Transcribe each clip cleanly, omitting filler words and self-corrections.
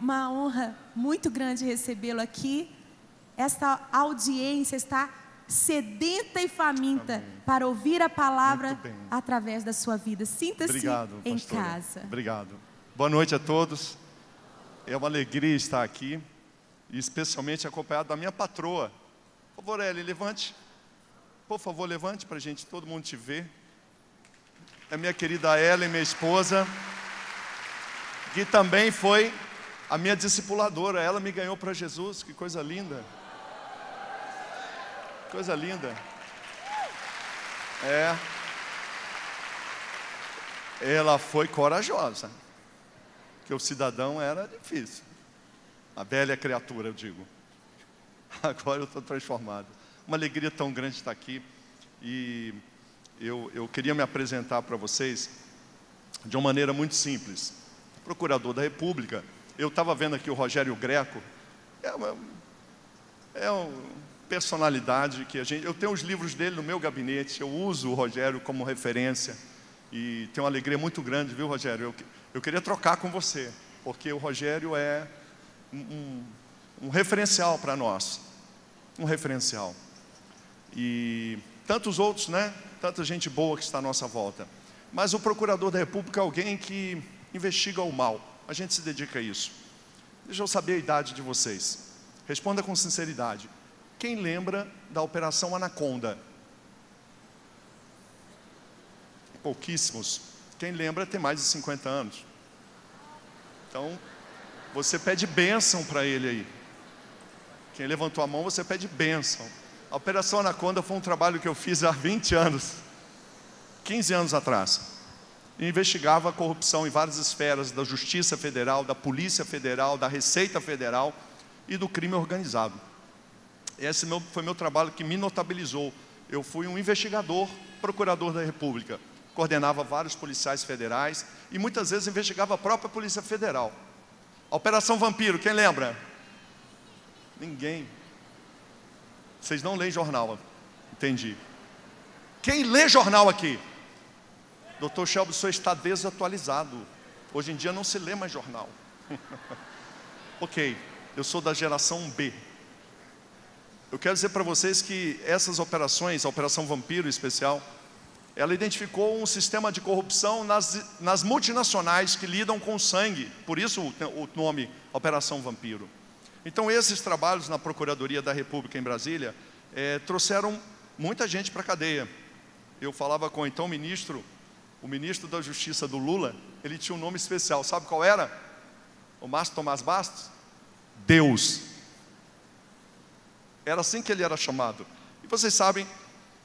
uma honra muito grande recebê-lo aqui. Esta audiência está sedenta e faminta para ouvir a palavra através da sua vida. Sinta-se em casa. Obrigado. Boa noite a todos. É uma alegria estar aqui, e especialmente acompanhado da minha patroa. Por favor, Ellen, levante. Por favor, levante para a gente, todo mundo te ver. É minha querida Ellen, minha esposa, que também foi a minha discipuladora. Ela me ganhou para Jesus, que coisa linda. Coisa linda. Ela foi corajosa, porque o cidadão era difícil. A velha criatura, eu digo. Agora eu estou transformado. Uma alegria tão grande estar aqui. E eu queria me apresentar para vocês de uma maneira muito simples. Procurador da República. Eu estava vendo aqui o Rogério Greco. É uma personalidade que eu tenho os livros dele no meu gabinete. Eu uso o Rogério como referência. E tenho uma alegria muito grande, viu, Rogério? Eu queria trocar com você, porque o Rogério é um referencial para nós. Um referencial. E tantos outros, né? Tanta gente boa que está à nossa volta. Mas o Procurador da República é alguém que investiga o mal. A gente se dedica a isso. Deixa eu saber a idade de vocês. Responda com sinceridade. Quem lembra da Operação Anaconda? Pouquíssimos. Quem lembra tem mais de 50 anos. Então, você pede bênção para ele aí. Quem levantou a mão, você pede bênção. A Operação Anaconda foi um trabalho que eu fiz há 20 anos, 15 anos atrás. E investigava a corrupção em várias esferas da Justiça Federal, da Polícia Federal, da Receita Federal e do crime organizado. Esse foi meu trabalho que me notabilizou. Eu fui um investigador, procurador da República. Coordenava vários policiais federais e muitas vezes investigava a própria Polícia Federal. A Operação Vampiro, quem lembra? Ninguém. Vocês não leem jornal, entendi. Quem lê jornal aqui? Dr. Shelby, o senhor está desatualizado. Hoje em dia não se lê mais jornal. Ok, eu sou da geração B. Eu quero dizer para vocês que essas operações, a Operação Vampiro em especial, ela identificou um sistema de corrupção nas multinacionais que lidam com sangue. Por isso o nome Operação Vampiro. Então esses trabalhos na Procuradoria da República em Brasília trouxeram muita gente para a cadeia. Eu falava com então o ministro da Justiça do Lula, ele tinha um nome especial, sabe qual era? O Márcio Tomás Bastos? Deus. Era assim que ele era chamado. E vocês sabem,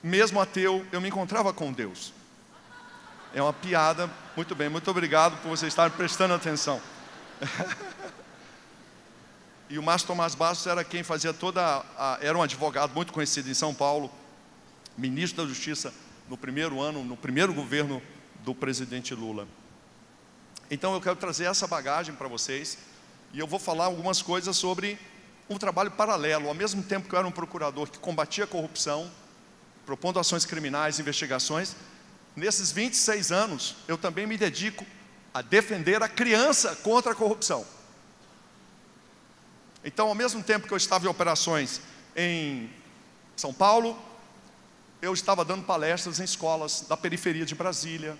mesmo ateu, eu me encontrava com Deus. É uma piada. Muito bem, muito obrigado por vocês estarem prestando atenção. E o Márcio Tomás Bastos era quem fazia era um advogado muito conhecido em São Paulo, ministro da Justiça no primeiro ano, no primeiro governo do presidente Lula. Então eu quero trazer essa bagagem para vocês, e eu vou falar algumas coisas sobre um trabalho paralelo. Ao mesmo tempo que eu era um procurador que combatia a corrupção, propondo ações criminais, investigações, nesses 26 anos eu também me dedico a defender a criança contra a corrupção. Então, ao mesmo tempo que eu estava em operações em São Paulo, eu estava dando palestras em escolas da periferia de Brasília,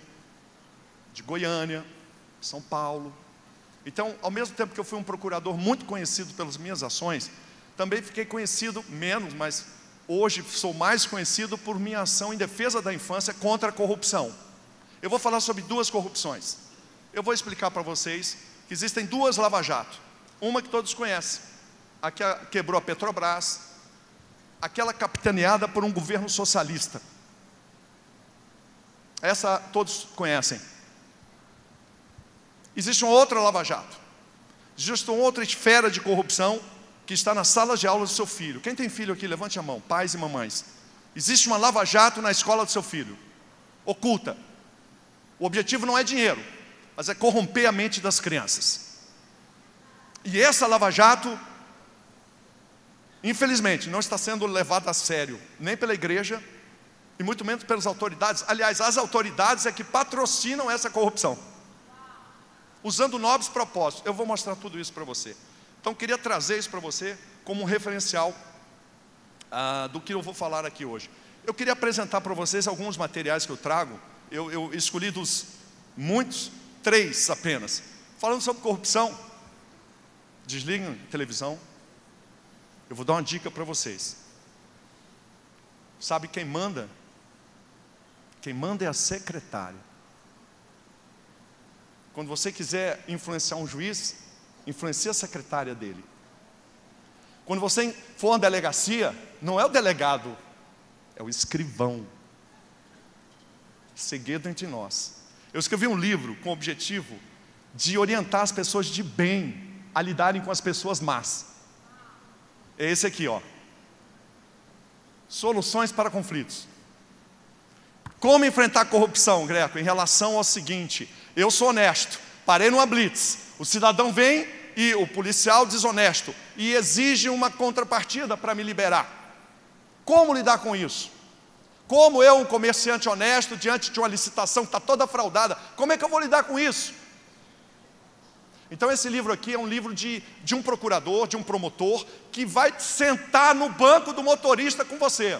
de Goiânia, São Paulo. Então, ao mesmo tempo que eu fui um procurador muito conhecido pelas minhas ações, também fiquei conhecido, menos, mas hoje sou mais conhecido por minha ação em defesa da infância contra a corrupção. Eu vou falar sobre duas corrupções. Eu vou explicar para vocês que existem duas lava-jato. Uma que todos conhecem, a que quebrou a Petrobras, aquela capitaneada por um governo socialista. Essa todos conhecem. Existe uma outra lava-jato. Existe uma outra esfera de corrupção que está na sala de aula do seu filho. Quem tem filho aqui, levante a mão, pais e mamães. Existe uma lava-jato na escola do seu filho, oculta. O objetivo não é dinheiro, mas é corromper a mente das crianças. E essa lava-jato, infelizmente, não está sendo levada a sério, nem pela igreja, e muito menos pelas autoridades. Aliás, as autoridades é que patrocinam essa corrupção. usando nobres propósitos. Eu vou mostrar tudo isso para você. Então, queria trazer isso para você como um referencial do que eu vou falar aqui hoje. Eu queria apresentar para vocês alguns materiais que eu trago. Eu escolhi dos muitos, 3 apenas. Falando sobre corrupção. Desliguem a televisão. Eu vou dar uma dica para vocês. Sabe quem manda? Quem manda é a secretária. Quando você quiser influenciar um juiz, influencia a secretária dele. Quando você for a uma delegacia, não é o delegado, é o escrivão. Segredo entre nós. Eu escrevi um livro com o objetivo de orientar as pessoas de bem a lidarem com as pessoas más. É esse aqui, ó. Soluções para conflitos. Como enfrentar a corrupção, Greco? Em relação ao seguinte: eu sou honesto, parei numa blitz, o cidadão vem e o policial desonesto e exige uma contrapartida para me liberar. Como lidar com isso? Como eu, um comerciante honesto, diante de uma licitação que está toda fraudada, como é que eu vou lidar com isso? Então esse livro aqui é um livro de um procurador, de um promotor, que vai sentar no banco do motorista com você.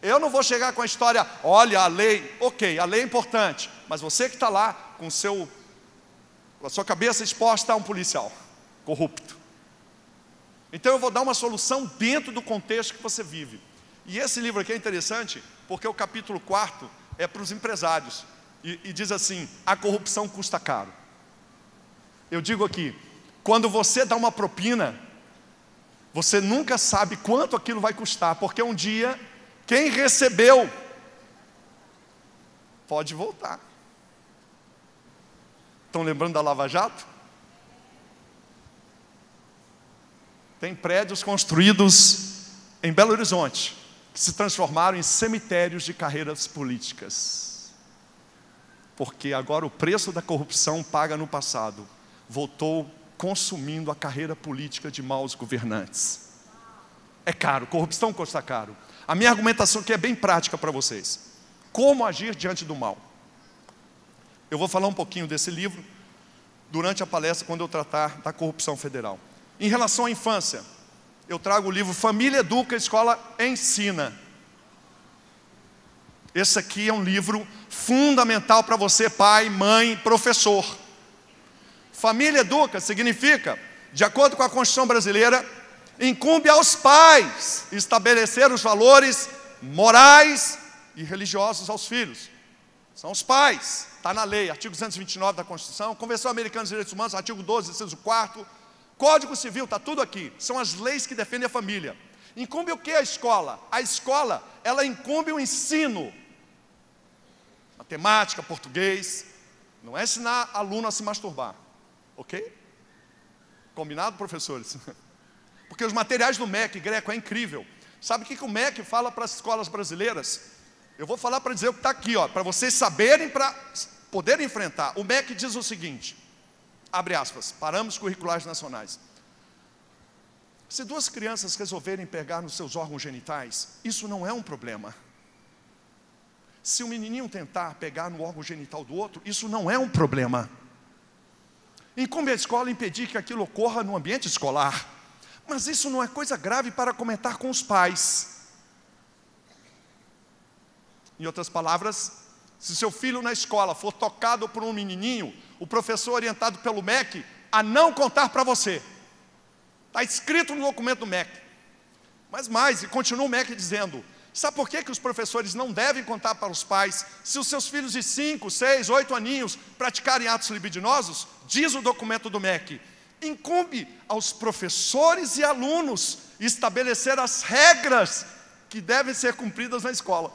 Eu não vou chegar com a história, olha a lei, ok, a lei é importante, mas você que está lá com a sua cabeça exposta a um policial corrupto. Então eu vou dar uma solução dentro do contexto que você vive. E esse livro aqui é interessante, porque o capítulo 4 é para os empresários, e diz assim: a corrupção custa caro. Eu digo aqui, quando você dá uma propina, você nunca sabe quanto aquilo vai custar, porque um dia, quem recebeu, pode voltar. Estão lembrando da Lava Jato? Tem prédios construídos em Belo Horizonte, que se transformaram em cemitérios de carreiras políticas. Porque agora o preço da corrupção paga no passado voltou consumindo a carreira política de maus governantes. É caro, corrupção custa caro. A minha argumentação aqui é bem prática para vocês. Como agir diante do mal? Eu vou falar um pouquinho desse livro durante a palestra, quando eu tratar da corrupção federal. Em relação à infância, eu trago o livro Família Educa, Escola Ensina. Esse aqui é um livro fundamental para você, pai, mãe, professor. Família Educa significa, de acordo com a Constituição brasileira, incumbe aos pais estabelecer os valores morais e religiosos aos filhos. São os pais, está na lei, artigo 229 da Constituição, Convenção Americana dos Direitos Humanos, artigo 12, inciso 4º, Código Civil, está tudo aqui. São as leis que defendem a família. Incumbe o que a escola? A escola, ela incumbe o ensino. Matemática, português. Não é ensinar aluno a se masturbar. Ok? Combinado, professores? Porque os materiais do MEC, Greco, é incrível. Sabe o que o MEC fala para as escolas brasileiras? Eu vou falar para dizer o que está aqui, para vocês saberem, para poderem enfrentar. O MEC diz o seguinte, abre aspas, parâmetros curriculares nacionais. Se 2 crianças resolverem pegar nos seus órgãos genitais, isso não é um problema. Se um menininho tentar pegar no órgão genital do outro, isso não é um problema. Incumbe a escola impedir que aquilo ocorra no ambiente escolar. Mas isso não é coisa grave para comentar com os pais. Em outras palavras, se seu filho na escola for tocado por um menininho, o professor orientado pelo MEC a não contar para você. Está escrito no documento do MEC. Mas mais, e continua o MEC dizendo, sabe por que os professores não devem contar para os pais se os seus filhos de 5, 6, 8 aninhos praticarem atos libidinosos? Diz o documento do MEC, incumbe aos professores e alunos estabelecer as regras que devem ser cumpridas na escola.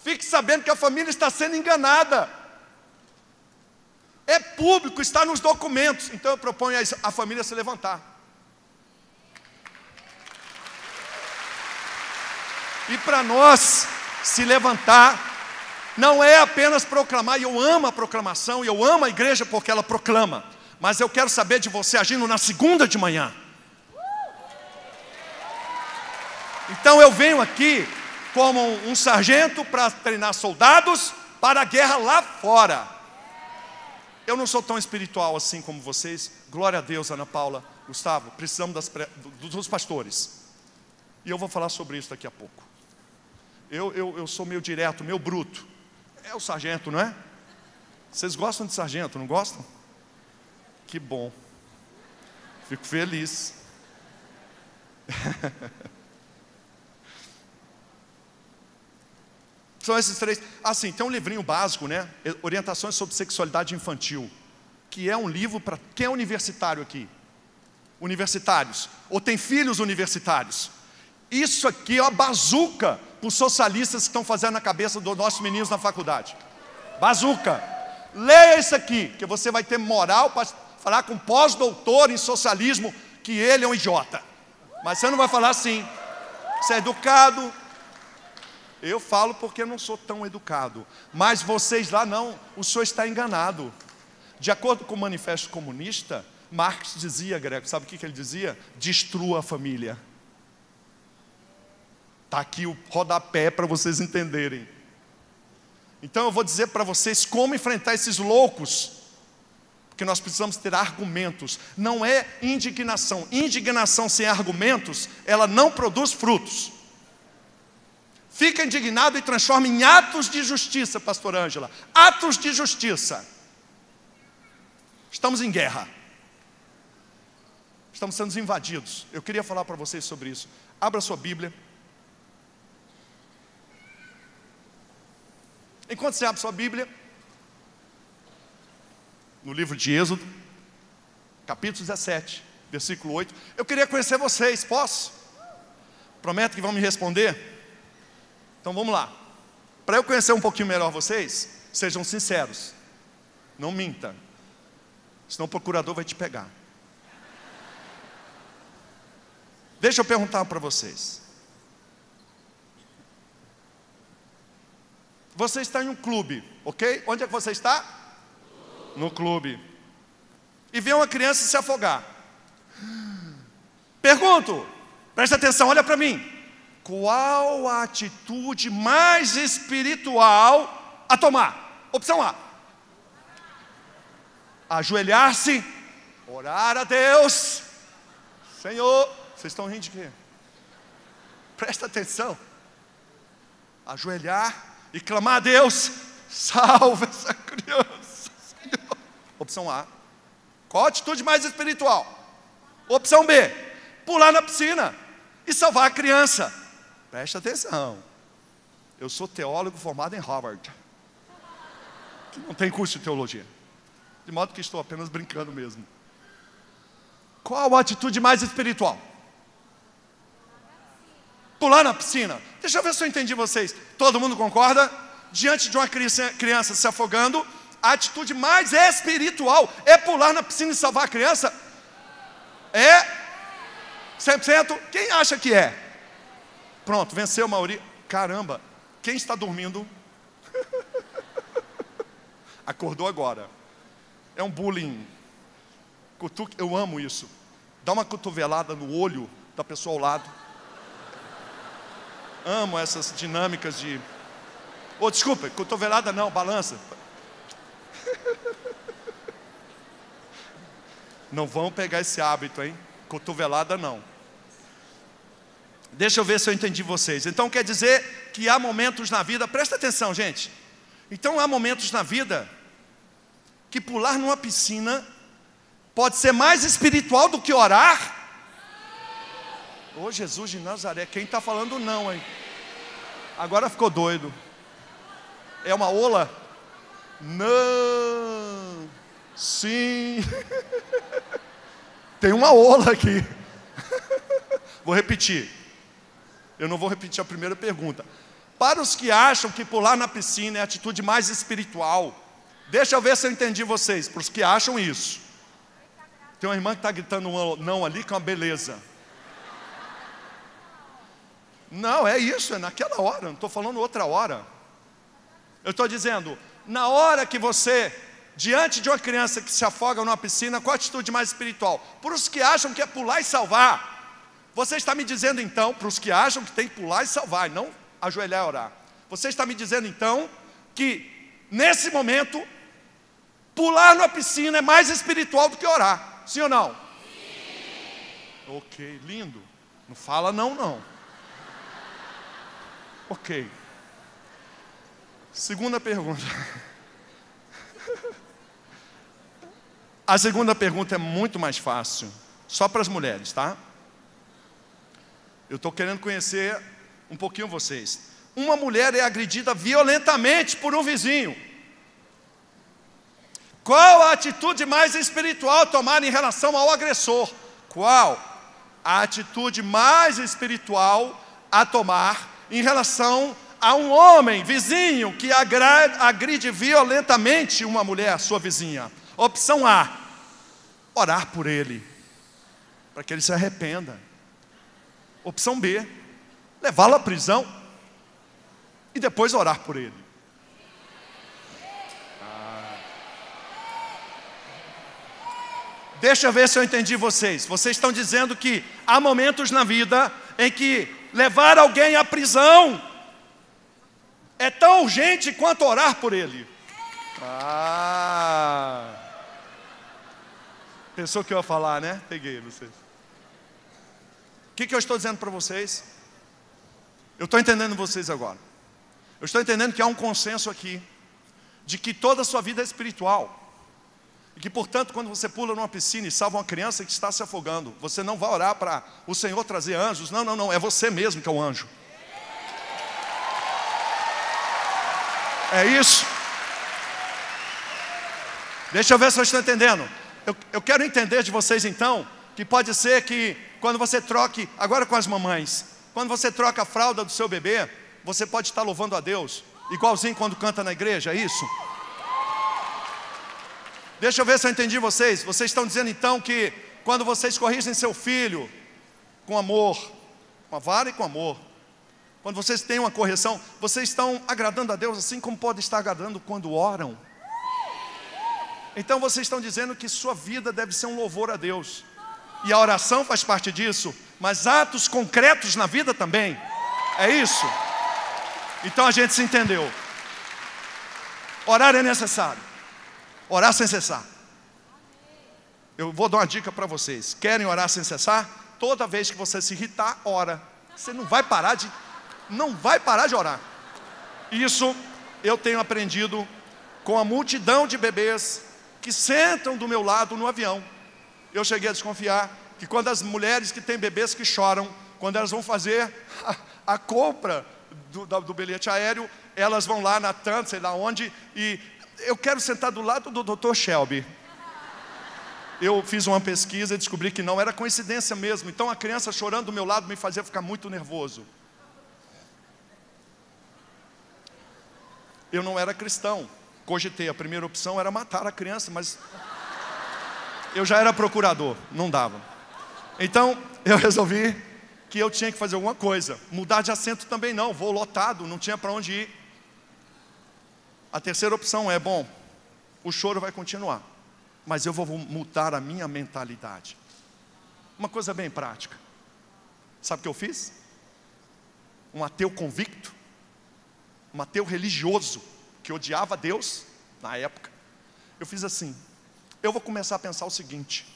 Fique sabendo que a família está sendo enganada. É público, está nos documentos. Então eu proponho a família se levantar. E para nós se levantar, não é apenas proclamar, e eu amo a proclamação, e eu amo a igreja porque ela proclama, mas eu quero saber de você agindo na segunda de manhã. Então eu venho aqui como um sargento para treinar soldados para a guerra lá fora. Eu não sou tão espiritual assim como vocês. Glória a Deus, Ana Paula, Gustavo. Precisamos dos pastores. E eu vou falar sobre isso daqui a pouco. Eu sou meio direto, meio bruto. É o sargento, não é? Vocês gostam de sargento, não gostam? Que bom. Fico feliz. São esses três. Assim, tem um livrinho básico, né? Orientações sobre sexualidade infantil, que é um livro para quem é universitário aqui. Universitários, ou tem filhos universitários. Isso aqui é uma bazuca para os socialistas que estão fazendo na cabeça dos nossos meninos na faculdade. Bazuca. Leia isso aqui, que você vai ter moral para falar com um pós-doutor em socialismo que ele é um idiota. Mas você não vai falar assim. Você é educado. Eu falo porque eu não sou tão educado. Mas vocês lá não. O senhor está enganado. De acordo com o Manifesto Comunista, Marx dizia, Greco, sabe o que ele dizia? Destrua a família. Está aqui o rodapé para vocês entenderem. Então eu vou dizer para vocês como enfrentar esses loucos. Porque nós precisamos ter argumentos. Não é indignação. Indignação sem argumentos, ela não produz frutos. Fica indignado e transforma em atos de justiça, pastor Ângela. Atos de justiça. Estamos em guerra. Estamos sendo invadidos. Eu queria falar para vocês sobre isso. Abra sua Bíblia. Enquanto você abre sua Bíblia, no livro de Êxodo, capítulo 17, versículo 8. Eu queria conhecer vocês, posso? Prometo que vão me responder? Então vamos lá. Para eu conhecer um pouquinho melhor vocês, sejam sinceros. Não minta. Senão o procurador vai te pegar. Deixa eu perguntar para vocês. Você está em um clube, ok? Onde é que você está? No clube. E vê uma criança se afogar. Pergunto, presta atenção, olha para mim. Qual a atitude mais espiritual a tomar? Opção A: ajoelhar-se, orar a Deus. Senhor, vocês estão rindo de quê? Presta atenção. Ajoelhar e clamar a Deus: salva essa criança, Senhor. Opção A. Qual a atitude mais espiritual? Opção B: pular na piscina e salvar a criança. Presta atenção. Eu sou teólogo formado em Harvard, que não tem curso de teologia. De modo que estou apenas brincando mesmo. Qual a atitude mais espiritual? Pular na piscina. Deixa eu ver se eu entendi vocês. Todo mundo concorda? Diante de uma criança se afogando, a atitude mais espiritual é pular na piscina e salvar a criança? É? 100%? Quem acha que é? Pronto, venceu a maioria. Caramba, quem está dormindo? Acordou agora. É um bullying. Eu amo isso. Dá uma cotovelada no olho da pessoa ao lado. Amo essas dinâmicas de... Oh, desculpa, cotovelada não, balança. Não vão pegar esse hábito, hein? Cotovelada não. Deixa eu ver se eu entendi vocês. Então quer dizer que há momentos na vida... Presta atenção, gente. Então há momentos na vida que pular numa piscina pode ser mais espiritual do que orar? Ô Jesus de Nazaré, quem está falando não, hein? Agora ficou doido. É uma ola? Não. Sim. Tem uma ola aqui. Vou repetir. Eu não vou repetir a primeira pergunta. Para os que acham que pular na piscina é a atitude mais espiritual, deixa eu ver se eu entendi vocês. Para os que acham isso. Tem uma irmã que está gritando um não ali, que é uma beleza. Não, é isso, é naquela hora, não estou falando outra hora. Eu estou dizendo, na hora que você, diante de uma criança que se afoga numa piscina, qual a atitude mais espiritual? Para os que acham que é pular e salvar, você está me dizendo então, para os que acham que tem que pular e salvar, e não ajoelhar e orar, você está me dizendo então, que nesse momento, Pular na piscina é mais espiritual do que orar. Sim ou não? Sim. Ok, lindo. Não fala não. Ok. Segunda pergunta. A segunda pergunta é muito mais fácil. Só para as mulheres, tá? Eu estou querendo conhecer um pouquinho vocês. Uma mulher é agredida violentamente por um vizinho. Qual a atitude mais espiritual a tomar em relação ao agressor? Qual a atitude mais espiritual a tomar em relação a um homem, vizinho, que agride violentamente uma mulher, sua vizinha? Opção A, orar por ele, para que ele se arrependa. Opção B, levá-lo à prisão e depois orar por ele. Deixa eu ver se eu entendi vocês. Vocês estão dizendo que há momentos na vida em que levar alguém à prisão é tão urgente quanto orar por ele. Pensou que eu ia falar, né? Peguei vocês. O que eu estou dizendo para vocês? Eu estou entendendo vocês agora. Eu estou entendendo que há um consenso aqui de que toda a sua vida é espiritual. E que, portanto, quando você pula numa piscina e salva uma criança que está se afogando, você não vai orar para o Senhor trazer anjos. Não. É você mesmo que é o anjo. É isso. Deixa eu ver se eu estou entendendo. Eu quero entender de vocês então, que pode ser que quando você troque, agora com as mamães, quando você troca a fralda do seu bebê, você pode estar louvando a Deus, igualzinho quando canta na igreja, é isso? Deixa eu ver se eu entendi vocês. Vocês estão dizendo então que quando vocês corrigem seu filho com amor, com a vara e com amor, quando vocês têm uma correção, vocês estão agradando a Deus assim como pode estar agradando quando oram. Então vocês estão dizendo que sua vida deve ser um louvor a Deus. E a oração faz parte disso, mas atos concretos na vida também. É isso? Então a gente se entendeu. Orar é necessário. Orar sem cessar. Eu vou dar uma dica para vocês. Querem orar sem cessar? Toda vez que você se irritar, ora. Você não vai parar de orar. Isso eu tenho aprendido com a multidão de bebês que sentam do meu lado no avião. Eu cheguei a desconfiar que quando as mulheres que têm bebês que choram, quando elas vão fazer a compra do bilhete aéreo, elas vão lá na TAM, sei lá onde, e eu quero sentar do lado do Dr. Shelby. Eu fiz uma pesquisa e descobri que não era coincidência mesmo. Então a criança chorando do meu lado me fazia ficar muito nervoso. Eu não era cristão. Cogitei, a primeira opção era matar a criança, mas eu já era procurador, não dava. Então eu resolvi que eu tinha que fazer alguma coisa. Mudar de assento também não, voo lotado, não tinha para onde ir. A terceira opção é, bom, o choro vai continuar, mas eu vou mudar a minha mentalidade. Uma coisa bem prática. Sabe o que eu fiz? Um ateu convicto, um ateu religioso, que odiava Deus, na época. Eu fiz assim, eu vou começar a pensar o seguinte: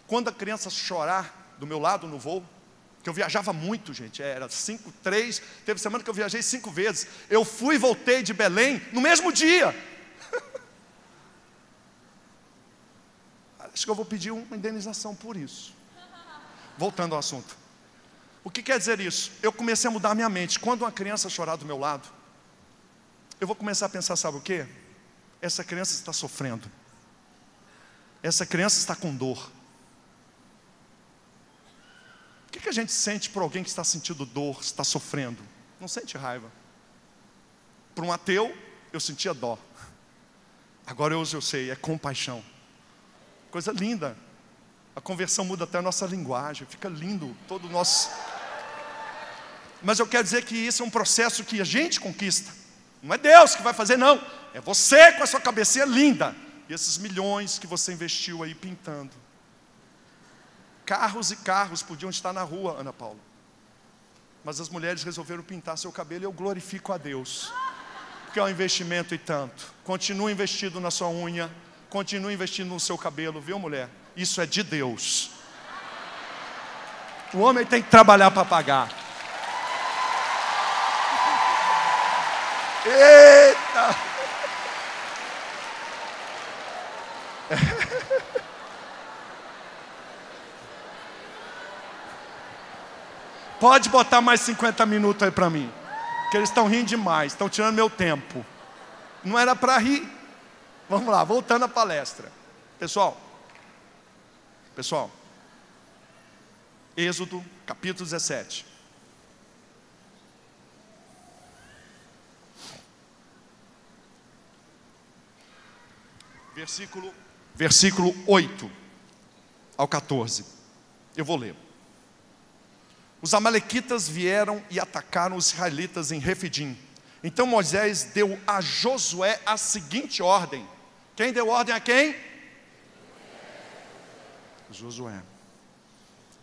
quando a criança chorar do meu lado no voo, que eu viajava muito, gente, era 5, 3, teve semana que eu viajei 5 vezes, eu fui e voltei de Belém no mesmo dia. Acho que eu vou pedir uma indenização por isso. Voltando ao assunto, o que quer dizer isso? Eu comecei a mudar a minha mente. Quando uma criança chorar do meu lado, eu vou começar a pensar, sabe o quê? Essa criança está sofrendo, essa criança está com dor. O que a gente sente por alguém que está sentindo dor, está sofrendo? Não sente raiva. Para um ateu, eu sentia dó. Agora hoje eu sei, é compaixão. Coisa linda. A conversão muda até a nossa linguagem, fica lindo todo o nosso... Mas eu quero dizer que isso é um processo que a gente conquista. Não é Deus que vai fazer, não. É você com a sua cabecinha linda. E esses milhões que você investiu aí pintando. Carros e carros podiam estar na rua, Ana Paula. Mas as mulheres resolveram pintar seu cabelo e eu glorifico a Deus. Porque é um investimento e tanto. Continue investindo na sua unha. continue investindo no seu cabelo, viu, mulher? Isso é de Deus. O homem tem que trabalhar para pagar. Eita! Pode botar mais 50 minutos aí para mim, que eles estão rindo demais, estão tirando meu tempo. Não era para rir. Vamos lá, voltando à palestra. Pessoal, Êxodo, capítulo 17. Versículo 8 ao 14. Eu vou ler. Os amalequitas vieram e atacaram os israelitas em Refidim. Então Moisés deu a Josué a seguinte ordem. Quem deu ordem a quem? Josué.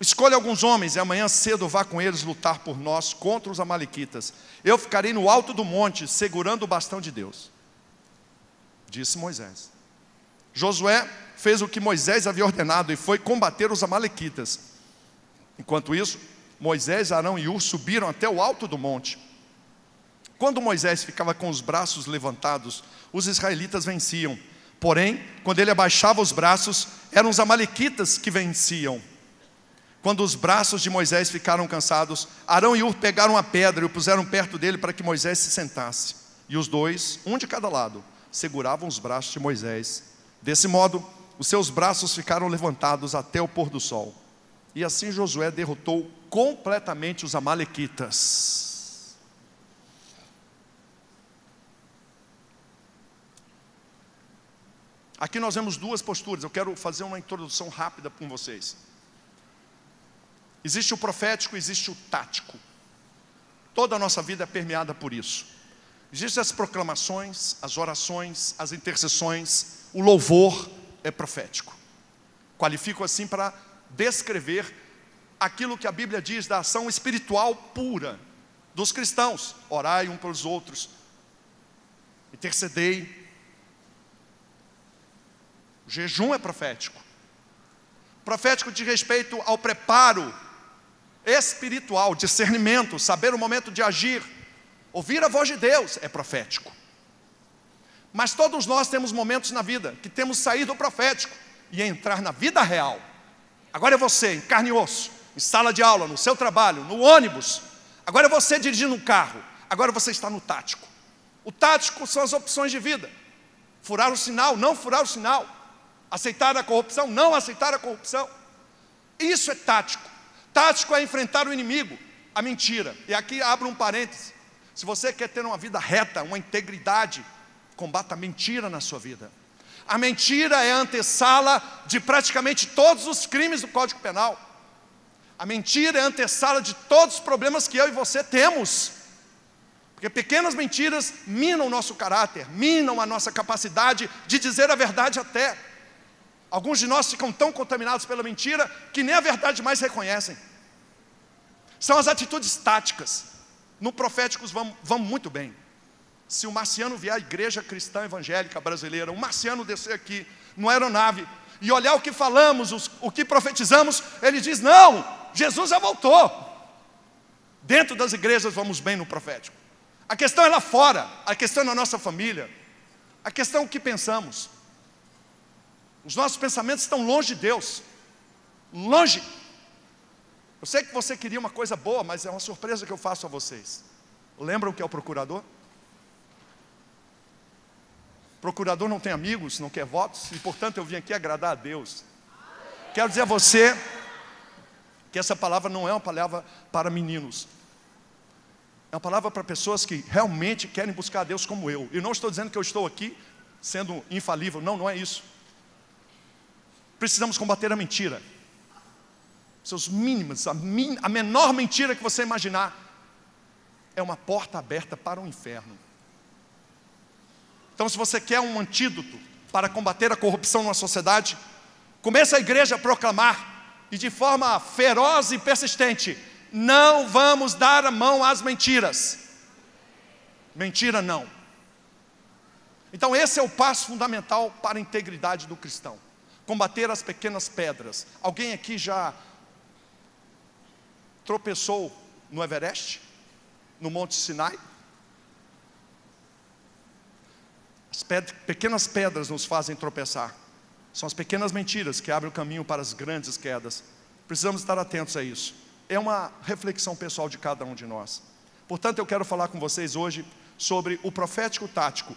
Escolha alguns homens e amanhã cedo vá com eles lutar por nós contra os amalequitas. Eu ficarei no alto do monte segurando o bastão de Deus. Disse Moisés. Josué fez o que Moisés havia ordenado e foi combater os amalequitas. Enquanto isso, Moisés, Arão e Hur subiram até o alto do monte. Quando Moisés ficava com os braços levantados, os israelitas venciam. Porém, quando ele abaixava os braços, eram os amalequitas que venciam. Quando os braços de Moisés ficaram cansados, Arão e Hur pegaram a pedra e o puseram perto dele para que Moisés se sentasse. E os dois, um de cada lado, seguravam os braços de Moisés. Desse modo, os seus braços ficaram levantados até o pôr do sol. E assim Josué derrotou completamente os amalequitas. Aqui nós vemos duas posturas. Eu quero fazer uma introdução rápida com vocês. Existe o profético, existe o tático. Toda a nossa vida é permeada por isso. Existem as proclamações, as orações, as intercessões. O louvor é profético. Qualifico assim para descrever aquilo que a Bíblia diz da ação espiritual pura dos cristãos. Orai um pelos outros, intercedei. O jejum é profético. Profético diz respeito ao preparo espiritual, discernimento, saber o momento de agir, ouvir a voz de Deus é profético. Mas todos nós temos momentos na vida que temos saído do profético e entrar na vida real. Agora é você, em carne e osso, em sala de aula, no seu trabalho, no ônibus. Agora é você dirigindo um carro. Agora você está no tático. O tático são as opções de vida. Furar o sinal, não furar o sinal. Aceitar a corrupção, não aceitar a corrupção. Isso é tático. Tático é enfrentar o inimigo, a mentira. E aqui abro um parêntese. Se você quer ter uma vida reta, uma integridade, combata a mentira na sua vida. A mentira é a antessala de praticamente todos os crimes do Código Penal. A mentira é a antessala de todos os problemas que eu e você temos. Porque pequenas mentiras minam o nosso caráter, minam a nossa capacidade de dizer a verdade até. Alguns de nós ficam tão contaminados pela mentira que nem a verdade mais reconhecem. São as atitudes táticas. No proféticos vamos muito bem. Se o marciano vier à igreja cristã evangélica brasileira, um marciano descer aqui numa aeronave e olhar o que falamos, o que profetizamos, ele diz, não, Jesus já voltou. Dentro das igrejas vamos bem no profético. A questão é lá fora, a questão é na nossa família, a questão é o que pensamos. Os nossos pensamentos estão longe de Deus, longe. Eu sei que você queria uma coisa boa, mas é uma surpresa que eu faço a vocês. Lembram o que é o procurador? Procurador não tem amigos, não quer votos, e portanto eu vim aqui agradar a Deus. Quero dizer a você que essa palavra não é uma palavra para meninos. É uma palavra para pessoas que realmente querem buscar a Deus como eu. E não estou dizendo que eu estou aqui sendo infalível, não é isso. Precisamos combater a mentira. Seus mínimos, a menor mentira que você imaginar é uma porta aberta para o inferno. Então, se você quer um antídoto para combater a corrupção numa sociedade, comece a igreja a proclamar, e de forma feroz e persistente, não vamos dar a mão às mentiras. Mentira não. Então esse é o passo fundamental para a integridade do cristão. Combater as pequenas pedras. Alguém aqui já tropeçou no Everest? No Monte Sinai? As pequenas pedras nos fazem tropeçar. São as pequenas mentiras que abrem o caminho para as grandes quedas. Precisamos estar atentos a isso. É uma reflexão pessoal de cada um de nós. Portanto, eu quero falar com vocês hoje sobre o profético tático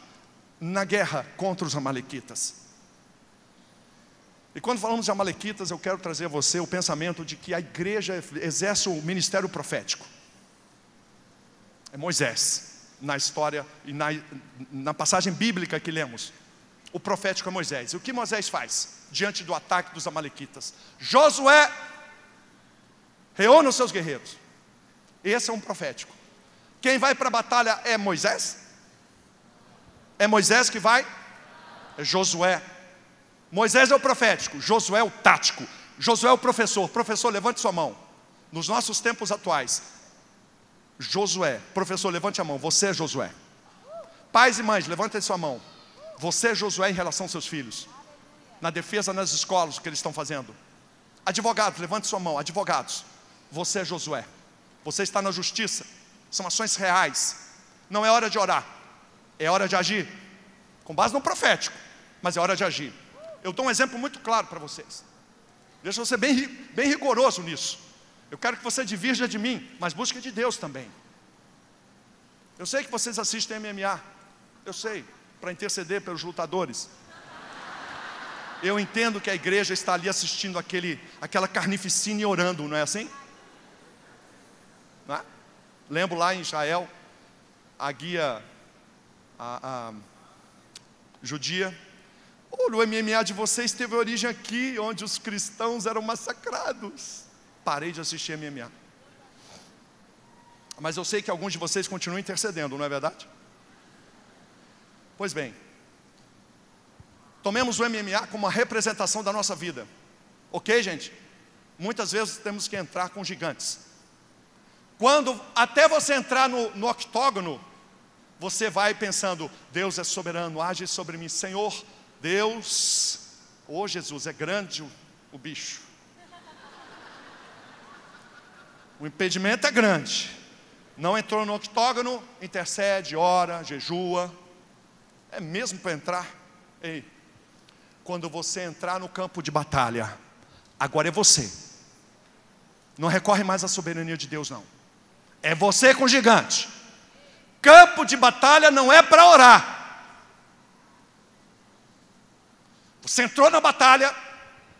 na guerra contra os amalequitas. E quando falamos de amalequitas, eu quero trazer a você o pensamento de que a igreja exerce o ministério profético. É Moisés, na história e na passagem bíblica que lemos. O profético é Moisés. E o que Moisés faz diante do ataque dos amalequitas? Josué reúne os seus guerreiros. Esse é um profético. Quem vai para a batalha é Moisés? É Moisés que vai? É Josué. Moisés é o profético, Josué é o tático. Josué é o professor. Professor, levante sua mão. Nos nossos tempos atuais, Josué, professor, levante a mão. Você é Josué. Pais e mães, levantem sua mão. Você é Josué em relação aos seus filhos. Na defesa nas escolas, o que eles estão fazendo. Advogados, levante sua mão. Advogados, você é Josué. Você está na justiça. São ações reais. Não é hora de orar, é hora de agir. Com base no profético, mas é hora de agir. Eu dou um exemplo muito claro para vocês. Deixa eu ser bem rigoroso nisso. Eu quero que você divirja de mim, mas busque de Deus também. Eu sei que vocês assistem MMA. Eu sei, para interceder pelos lutadores. Eu entendo que a igreja está ali assistindo aquela carnificina e orando, não é assim? Não é? Lembro lá em Israel, a guia judia. O MMA de vocês teve origem aqui, onde os cristãos eram massacrados. Parei de assistir MMA. Mas eu sei que alguns de vocês continuam intercedendo, não é verdade? Pois bem, tomemos o MMA como uma representação da nossa vida. Ok, gente? Muitas vezes temos que entrar com gigantes. Até você entrar no octógono, você vai pensando, Deus é soberano, age sobre mim. Senhor, Deus, oh Jesus, é grande o bicho. O impedimento é grande. Não entrou no octógono, intercede, ora, jejua. É mesmo para entrar? Ei, quando você entrar no campo de batalha, agora é você. Não recorre mais à soberania de Deus, não. É você com o gigante. Campo de batalha não é para orar. Você entrou na batalha.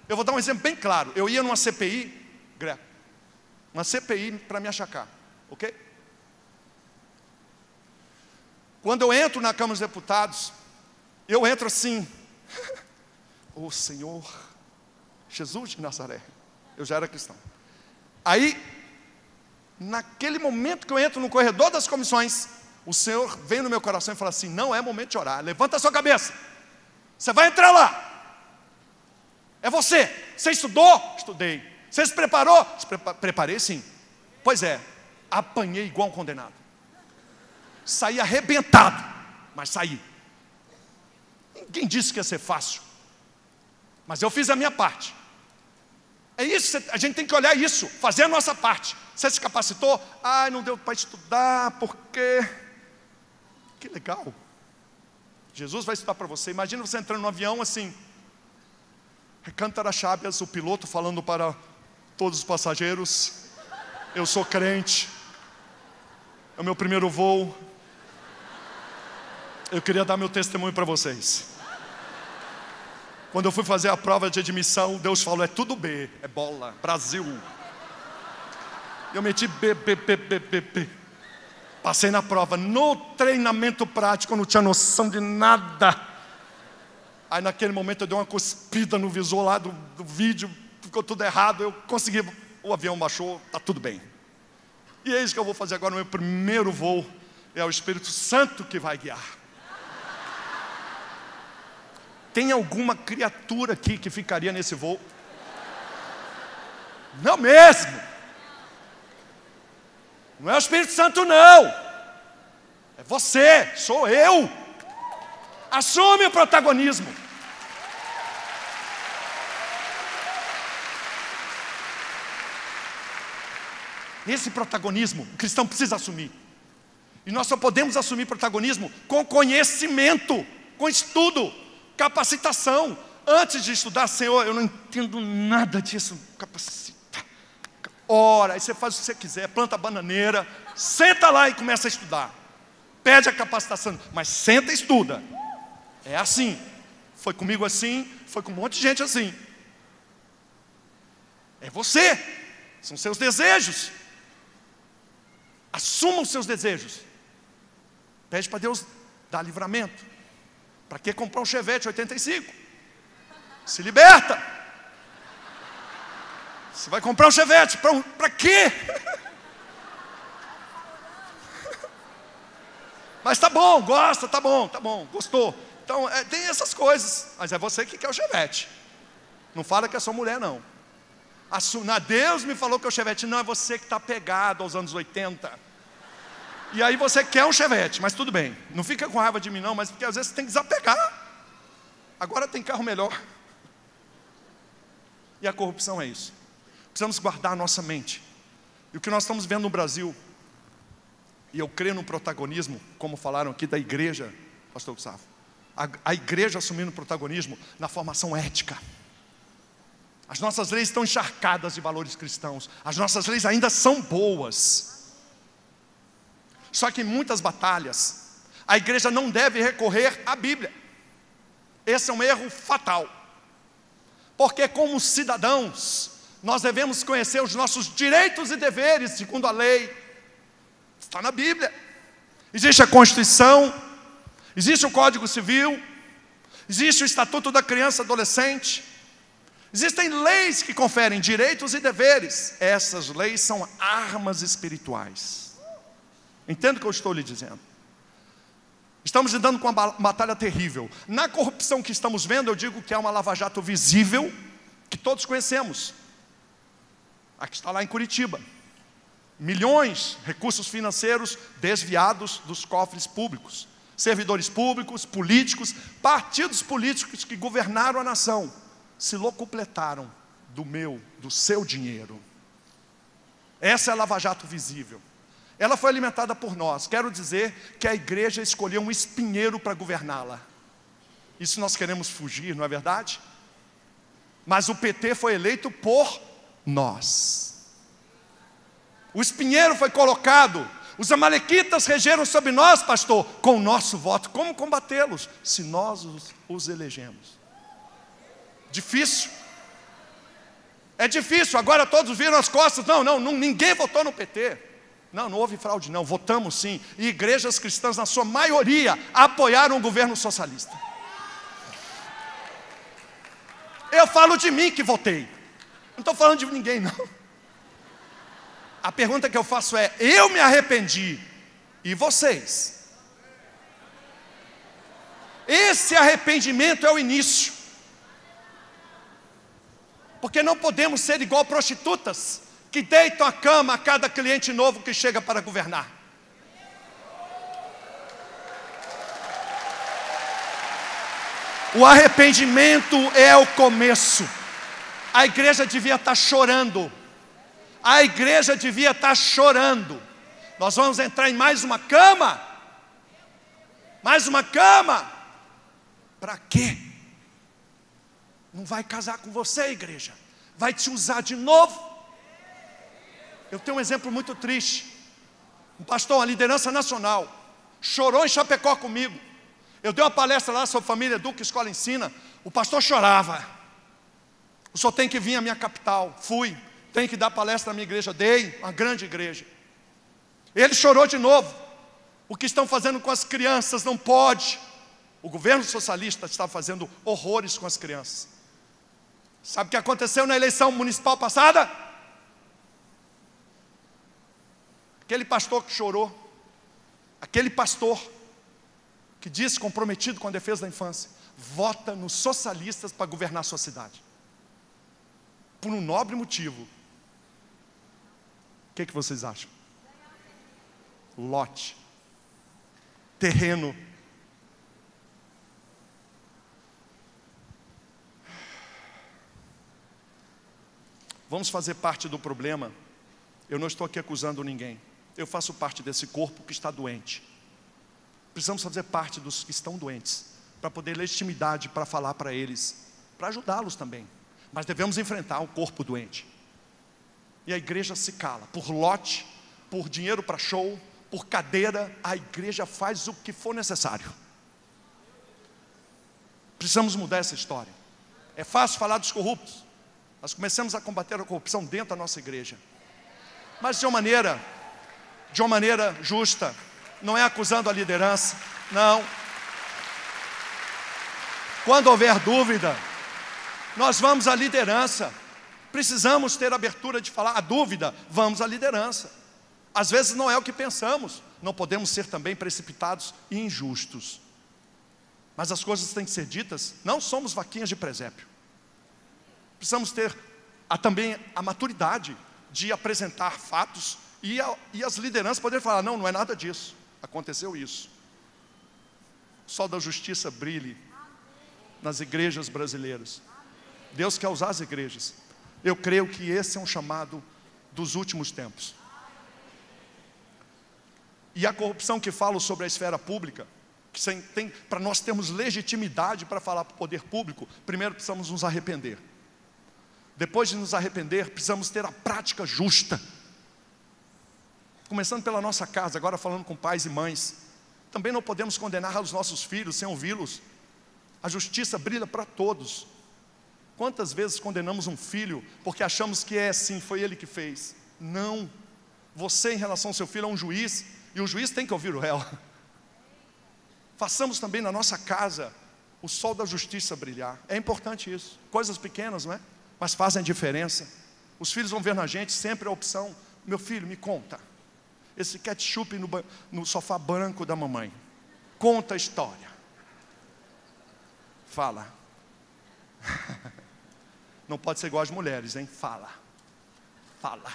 Eu vou dar um exemplo bem claro. Eu ia numa CPI, Greco, uma CPI para me achacar, ok? Quando eu entro na Câmara dos Deputados, eu entro assim, o Senhor Jesus de Nazaré. Eu já era cristão. Aí, naquele momento que eu entro no corredor das comissões, o Senhor vem no meu coração e fala assim, não é momento de orar, levanta a sua cabeça, você vai entrar lá. É você. Você estudou? Estudei. Você se preparou? Preparei sim. Pois é, apanhei igual um condenado. Saí arrebentado, mas saí. Ninguém disse que ia ser fácil, mas eu fiz a minha parte. É isso, a gente tem que olhar isso, fazer a nossa parte. Você se capacitou? Ah, não deu para estudar, porque... Que legal. Jesus vai estudar para você. Imagina você entrando no avião assim, Recantaraxábias, o piloto falando para todos os passageiros, eu sou crente, é o meu primeiro voo, eu queria dar meu testemunho para vocês. Quando eu fui fazer a prova de admissão, Deus falou, é tudo B, é bola, Brasil. Eu meti B. Passei na prova. No treinamento prático eu não tinha noção de nada. Aí naquele momento eu dei uma cuspida no visor lá do vídeo, ficou tudo errado, eu consegui, o avião baixou, está tudo bem. E é isso que eu vou fazer agora no meu primeiro voo, é o Espírito Santo que vai guiar. Tem alguma criatura aqui que ficaria nesse voo? Não mesmo. Não é o Espírito Santo não. É você, sou eu. Assume o protagonismo. Esse protagonismo o cristão precisa assumir. E nós só podemos assumir protagonismo com conhecimento, com estudo, capacitação. Antes de estudar, Senhor, eu não entendo nada disso, capacita. Ora, aí você faz o que você quiser, planta a bananeira, senta lá e começa a estudar. Pede a capacitação, mas senta e estuda. É assim. Foi comigo assim, foi com um monte de gente assim. É você, são seus desejos. Assuma os seus desejos. Pede para Deus dar livramento. Para que comprar um Chevette 85? Se liberta. Você vai comprar um Chevette, para quê? Mas tá bom, gosta, tá bom, gostou. Então, tem essas coisas. Mas é você que quer o Chevette. Não fala que é sua mulher, não. Deus me falou que é o Chevette. Não, é você que está pegado aos anos 80. E aí você quer um Chevette, mas tudo bem. Não fica com raiva de mim não, mas porque às vezes você tem que desapegar. Agora tem carro melhor. E a corrupção é isso. Precisamos guardar a nossa mente. E o que nós estamos vendo no Brasil, e eu creio no protagonismo, como falaram aqui da igreja, pastor Gustavo, a igreja assumindo o protagonismo na formação ética. As nossas leis estão encharcadas de valores cristãos. As nossas leis ainda são boas. Só que em muitas batalhas, a igreja não deve recorrer à Bíblia. Esse é um erro fatal. Porque como cidadãos, nós devemos conhecer os nossos direitos e deveres, segundo a lei. Está na Bíblia. Existe a Constituição, existe o Código Civil, existe o Estatuto da Criança e Adolescente. Existem leis que conferem direitos e deveres. Essas leis são armas espirituais. Entendo o que eu estou lhe dizendo. Estamos lidando com uma batalha terrível. Na corrupção que estamos vendo, eu digo que é uma lava-jato visível, que todos conhecemos. Aqui está lá em Curitiba. Milhões de recursos financeiros desviados dos cofres públicos. Servidores públicos, políticos, partidos políticos que governaram a nação se locupletaram do seu dinheiro. Essa é a lava-jato visível. Ela foi alimentada por nós. Quero dizer que a igreja escolheu um espinheiro para governá-la. Isso nós queremos fugir, não é verdade? Mas o PT foi eleito por nós. O espinheiro foi colocado. Os amalequitas regeram sobre nós, pastor, com o nosso voto. Como combatê-los? Se nós os elegemos. Difícil. É difícil, agora todos viram as costas. Não, ninguém votou no PT. Não houve fraude não, votamos sim. E igrejas cristãs, na sua maioria, apoiaram o governo socialista. Eu falo de mim que votei. Não estou falando de ninguém não. A pergunta que eu faço é, eu me arrependi, e vocês? Esse arrependimento é o início. Porque não podemos ser igual prostitutas, que deitam a cama a cada cliente novo que chega para governar. O arrependimento é o começo. A igreja devia estar chorando. A igreja devia estar chorando. Nós vamos entrar em mais uma cama. Mais uma cama. Para quê? Não vai casar com você, igreja. Vai te usar de novo. Eu tenho um exemplo muito triste. Um pastor, uma liderança nacional, chorou em Chapecó comigo. Eu dei uma palestra lá sobre família Duque Escola Ensina. O pastor chorava. O senhor tem que vir à minha capital. Fui. Tem que dar palestra na minha igreja. Dei, uma grande igreja. Ele chorou de novo. O que estão fazendo com as crianças não pode. O governo socialista está fazendo horrores com as crianças. Sabe o que aconteceu na eleição municipal passada? Aquele pastor que chorou, aquele pastor que disse comprometido com a defesa da infância, vota nos socialistas para governar a sua cidade. Por um nobre motivo. O que vocês acham? Lote. Terreno. vamos fazer parte do problema. Eu não estou aqui acusando ninguém. Eu faço parte desse corpo que está doente. Precisamos fazer parte dos que estão doentes, para poder legitimidade para falar para eles, para ajudá-los também. Mas devemos enfrentar o corpo doente. E a igreja se cala, por lote, por dinheiro para show, por cadeira, a igreja faz o que for necessário. Precisamos mudar essa história. É fácil falar dos corruptos. Nós começamos a combater a corrupção dentro da nossa igreja, mas de uma maneira justa. Não é acusando a liderança, não. Quando houver dúvida, nós vamos à liderança. Precisamos ter abertura de falar. A dúvida, vamos à liderança. Às vezes não é o que pensamos. Não podemos ser também precipitados e injustos. Mas as coisas têm que ser ditas. Não somos vaquinhas de presépio. Precisamos ter também a maturidade de apresentar fatos e as lideranças poderem falar, não é nada disso, aconteceu isso. O sol da justiça brilhe nas igrejas brasileiras. Deus quer usar as igrejas. Eu creio que esse é um chamado dos últimos tempos. E a corrupção que falo sobre a esfera pública, que tem, para nós termos legitimidade para falar para o poder público, primeiro precisamos nos arrepender. Depois de nos arrepender, precisamos ter a prática justa. Começando pela nossa casa, agora falando com pais e mães. Também não podemos condenar os nossos filhos sem ouvi-los. A justiça brilha para todos. Quantas vezes condenamos um filho porque achamos que é assim, foi ele que fez? Não. Você, em relação ao seu filho, é um juiz, e o juiz tem que ouvir o réu. Façamos também na nossa casa o sol da justiça brilhar. É importante isso. Coisas pequenas, não é? Mas fazem a diferença. Os filhos vão ver na gente sempre a opção. Meu filho, me conta. Esse ketchup no sofá branco da mamãe. Conta a história. Fala. Não pode ser igual às mulheres, hein? Fala. Fala.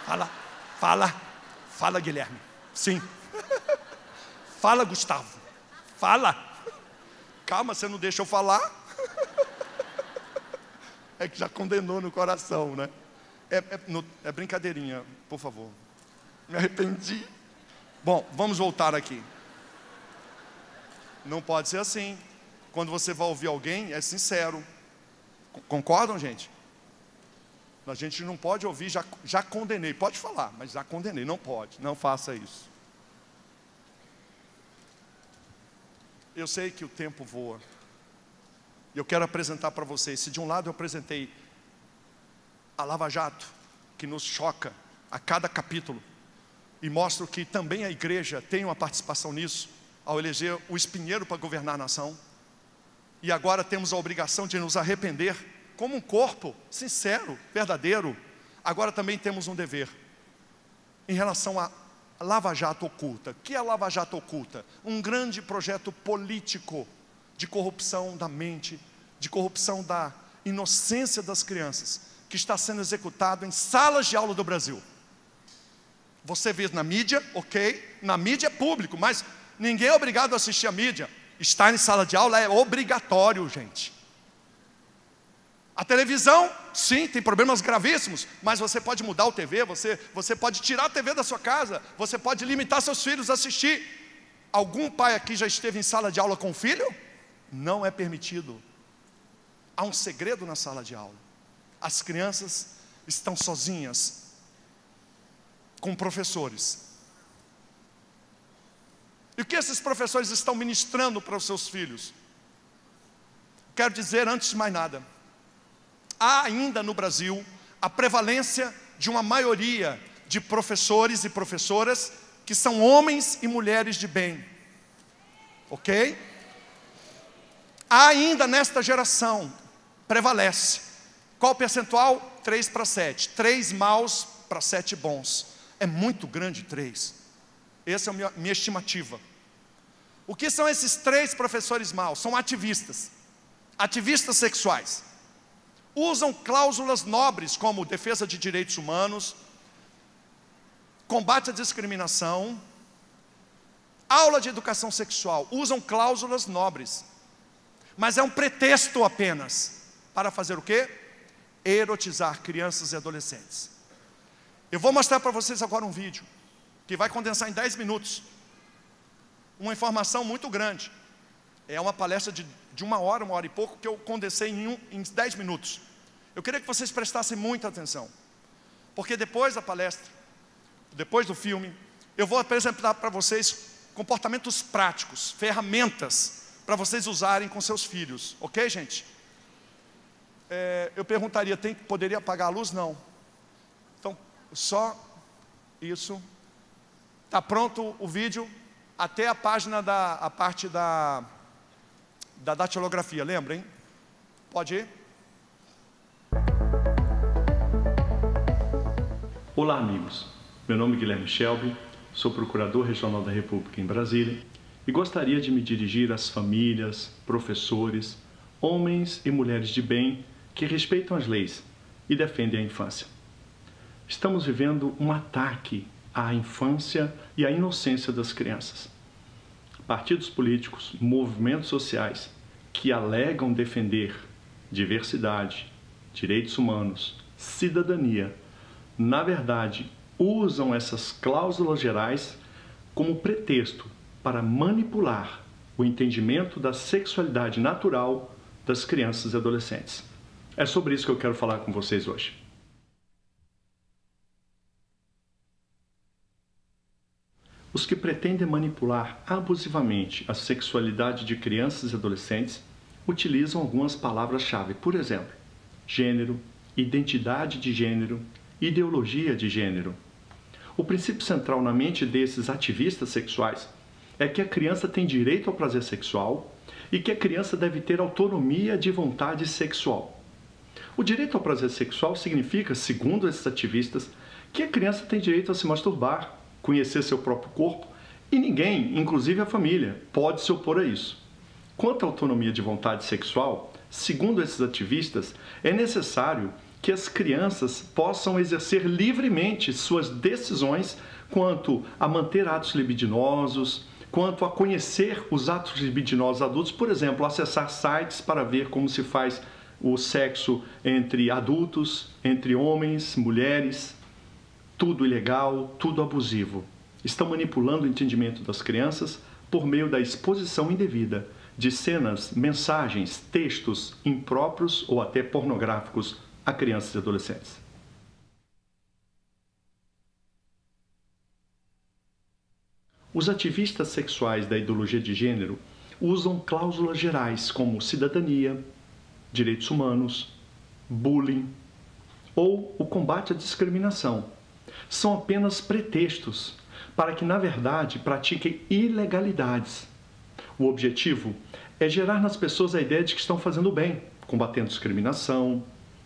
Fala. Fala. Fala, Guilherme. Sim. Fala, Gustavo. Fala. Calma, você não deixa eu falar? É que já condenou no coração, né? É brincadeirinha, por favor. Me arrependi. Bom, vamos voltar aqui. Não pode ser assim. Quando você vai ouvir alguém, é sincero. Concordam, gente? A gente não pode ouvir, já condenei. Pode falar, mas já condenei. Não pode, não faça isso. Eu sei que o tempo voa. E eu quero apresentar para vocês. Se de um lado eu apresentei a Lava Jato, que nos choca a cada capítulo, e mostro que também a igreja tem uma participação nisso, ao eleger o Espinheiro para governar a nação. E agora temos a obrigação de nos arrepender como um corpo sincero, verdadeiro. Agora também temos um dever em relação à Lava Jato oculta. O que é a Lava Jato oculta? Um grande projeto político de corrupção da mente, de corrupção da inocência das crianças, que está sendo executado em salas de aula do Brasil. Você vê na mídia, ok? Na mídia é público, mas ninguém é obrigado a assistir a mídia. Estar em sala de aula é obrigatório, gente. A televisão, sim, tem problemas gravíssimos, mas você pode mudar o TV, você pode tirar a TV da sua casa, você pode limitar seus filhos a assistir. Algum pai aqui já esteve em sala de aula com o filho? Não é permitido. Há um segredo na sala de aula. As crianças estão sozinhas com professores. E o que esses professores estão ministrando para os seus filhos? Quero dizer, antes de mais nada, há ainda no Brasil a prevalência de uma maioria de professores e professoras que são homens e mulheres de bem. Ok? Há ainda nesta geração, prevalece. Qual o percentual? 3:7. 3 maus para 7 bons. É muito grande 3. Essa é a minha estimativa. O que são esses 3 professores maus? São ativistas. Ativistas sexuais. Usam cláusulas nobres como defesa de direitos humanos, combate à discriminação, aula de educação sexual. Usam cláusulas nobres. Mas é um pretexto apenas para fazer o quê? erotizar crianças e adolescentes. Eu vou mostrar para vocês agora um vídeo que vai condensar em 10 minutos uma informação muito grande. É uma palestra de uma hora e pouco, que eu condensei em 10 minutos. Eu queria que vocês prestassem muita atenção, porque depois da palestra, depois do filme, eu vou apresentar para vocês comportamentos práticos, ferramentas para vocês usarem com seus filhos. Ok, gente? Eu perguntaria, poderia apagar a luz? Não. Então, só isso. Está pronto o vídeo até a página a parte da datilografia, lembra, hein? Pode ir? Olá, amigos. Meu nome é Guilherme Shelby, sou Procurador Regional da República em Brasília e gostaria de me dirigir às famílias, professores, homens e mulheres de bem que respeitam as leis e defendem a infância. Estamos vivendo um ataque à infância e à inocência das crianças. Partidos políticos, movimentos sociais que alegam defender diversidade, direitos humanos, cidadania, na verdade, usam essas cláusulas gerais como pretexto para manipular o entendimento da sexualidade natural das crianças e adolescentes. É sobre isso que eu quero falar com vocês hoje. Os que pretendem manipular abusivamente a sexualidade de crianças e adolescentes utilizam algumas palavras-chave, por exemplo, gênero, identidade de gênero, ideologia de gênero. O princípio central na mente desses ativistas sexuais é que a criança tem direito ao prazer sexual e que a criança deve ter autonomia de vontade sexual. O direito ao prazer sexual significa, segundo esses ativistas, que a criança tem direito a se masturbar, conhecer seu próprio corpo, e ninguém, inclusive a família, pode se opor a isso. Quanto à autonomia de vontade sexual, segundo esses ativistas, é necessário que as crianças possam exercer livremente suas decisões quanto a manter atos libidinosos, quanto a conhecer os atos libidinosos adultos, por exemplo, acessar sites para ver como se faz o sexo entre adultos, entre homens, mulheres, tudo ilegal, tudo abusivo. Estão manipulando o entendimento das crianças por meio da exposição indevida de cenas, mensagens, textos impróprios ou até pornográficos a crianças e adolescentes. Os ativistas sexuais da ideologia de gênero usam cláusulas gerais como cidadania, direitos humanos, bullying ou o combate à discriminação. São apenas pretextos para que, na verdade, pratiquem ilegalidades. O objetivo é gerar nas pessoas a ideia de que estão fazendo bem, combatendo discriminação,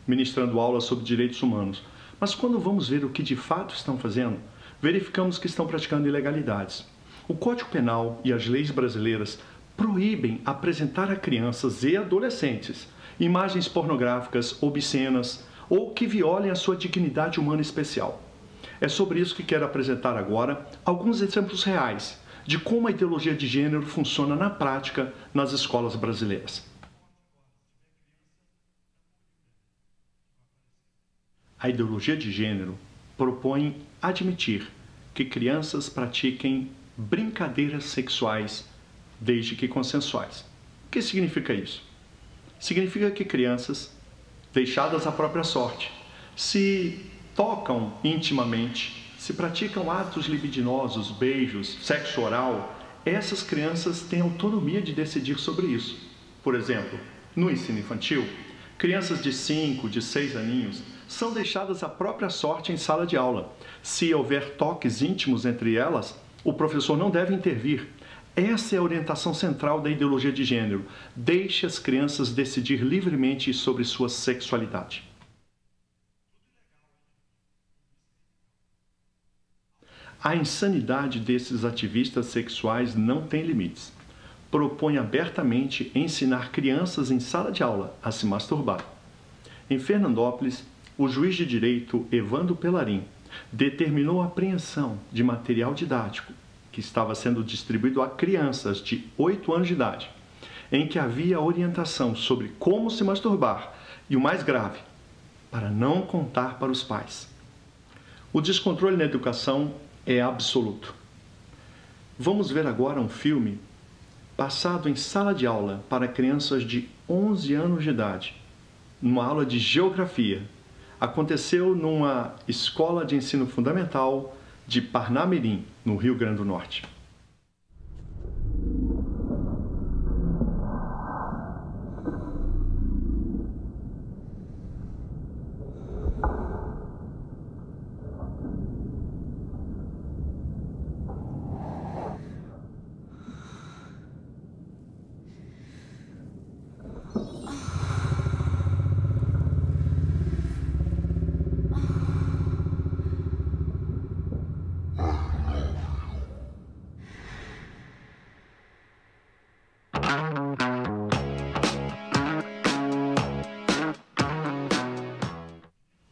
ministrando aulas sobre direitos humanos. Mas quando vamos ver o que de fato estão fazendo, verificamos que estão praticando ilegalidades. O Código Penal e as leis brasileiras proíbem apresentar a crianças e adolescentes imagens pornográficas, obscenas ou que violem a sua dignidade humana especial. É sobre isso que quero apresentar agora alguns exemplos reais de como a ideologia de gênero funciona na prática nas escolas brasileiras. A ideologia de gênero propõe admitir que crianças pratiquem brincadeiras sexuais desde que consensuais. O que significa isso? Significa que crianças, deixadas à própria sorte, se tocam intimamente, se praticam atos libidinosos, beijos, sexo oral, essas crianças têm autonomia de decidir sobre isso. Por exemplo, no ensino infantil, crianças de 5, de 6 aninhos são deixadas à própria sorte em sala de aula. Se houver toques íntimos entre elas, o professor não deve intervir. Essa é a orientação central da ideologia de gênero. Deixe as crianças decidir livremente sobre sua sexualidade. A insanidade desses ativistas sexuais não tem limites. Propõe abertamente ensinar crianças em sala de aula a se masturbar. Em Fernandópolis, o juiz de direito Evandro Pelarim determinou a apreensão de material didático que estava sendo distribuído a crianças de 8 anos de idade, em que havia orientação sobre como se masturbar e, o mais grave, para não contar para os pais. O descontrole na educação é absoluto. Vamos ver agora um filme passado em sala de aula para crianças de 11 anos de idade, numa aula de geografia. Aconteceu numa escola de ensino fundamental de Parnamirim, no Rio Grande do Norte.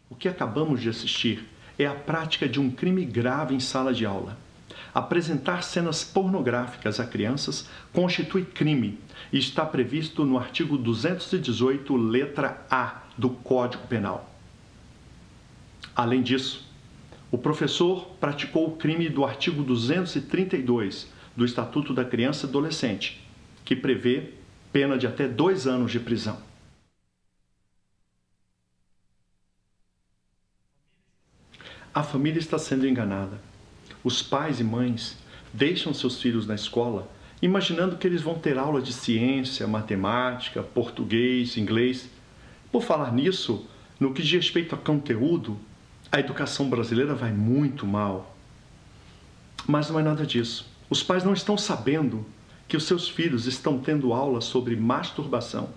O que acabamos de assistir é a prática de um crime grave em sala de aula. Apresentar cenas pornográficas a crianças constitui crime e está previsto no artigo 218, letra A do Código Penal. Além disso, o professor praticou o crime do artigo 232 do Estatuto da Criança e Adolescente, que prevê pena de até 2 anos de prisão. A família está sendo enganada. Os pais e mães deixam seus filhos na escola imaginando que eles vão ter aula de ciência, matemática, português, inglês. Por falar nisso, no que diz respeito a conteúdo, a educação brasileira vai muito mal. Mas não é nada disso. Os pais não estão sabendo que os seus filhos estão tendo aula sobre masturbação.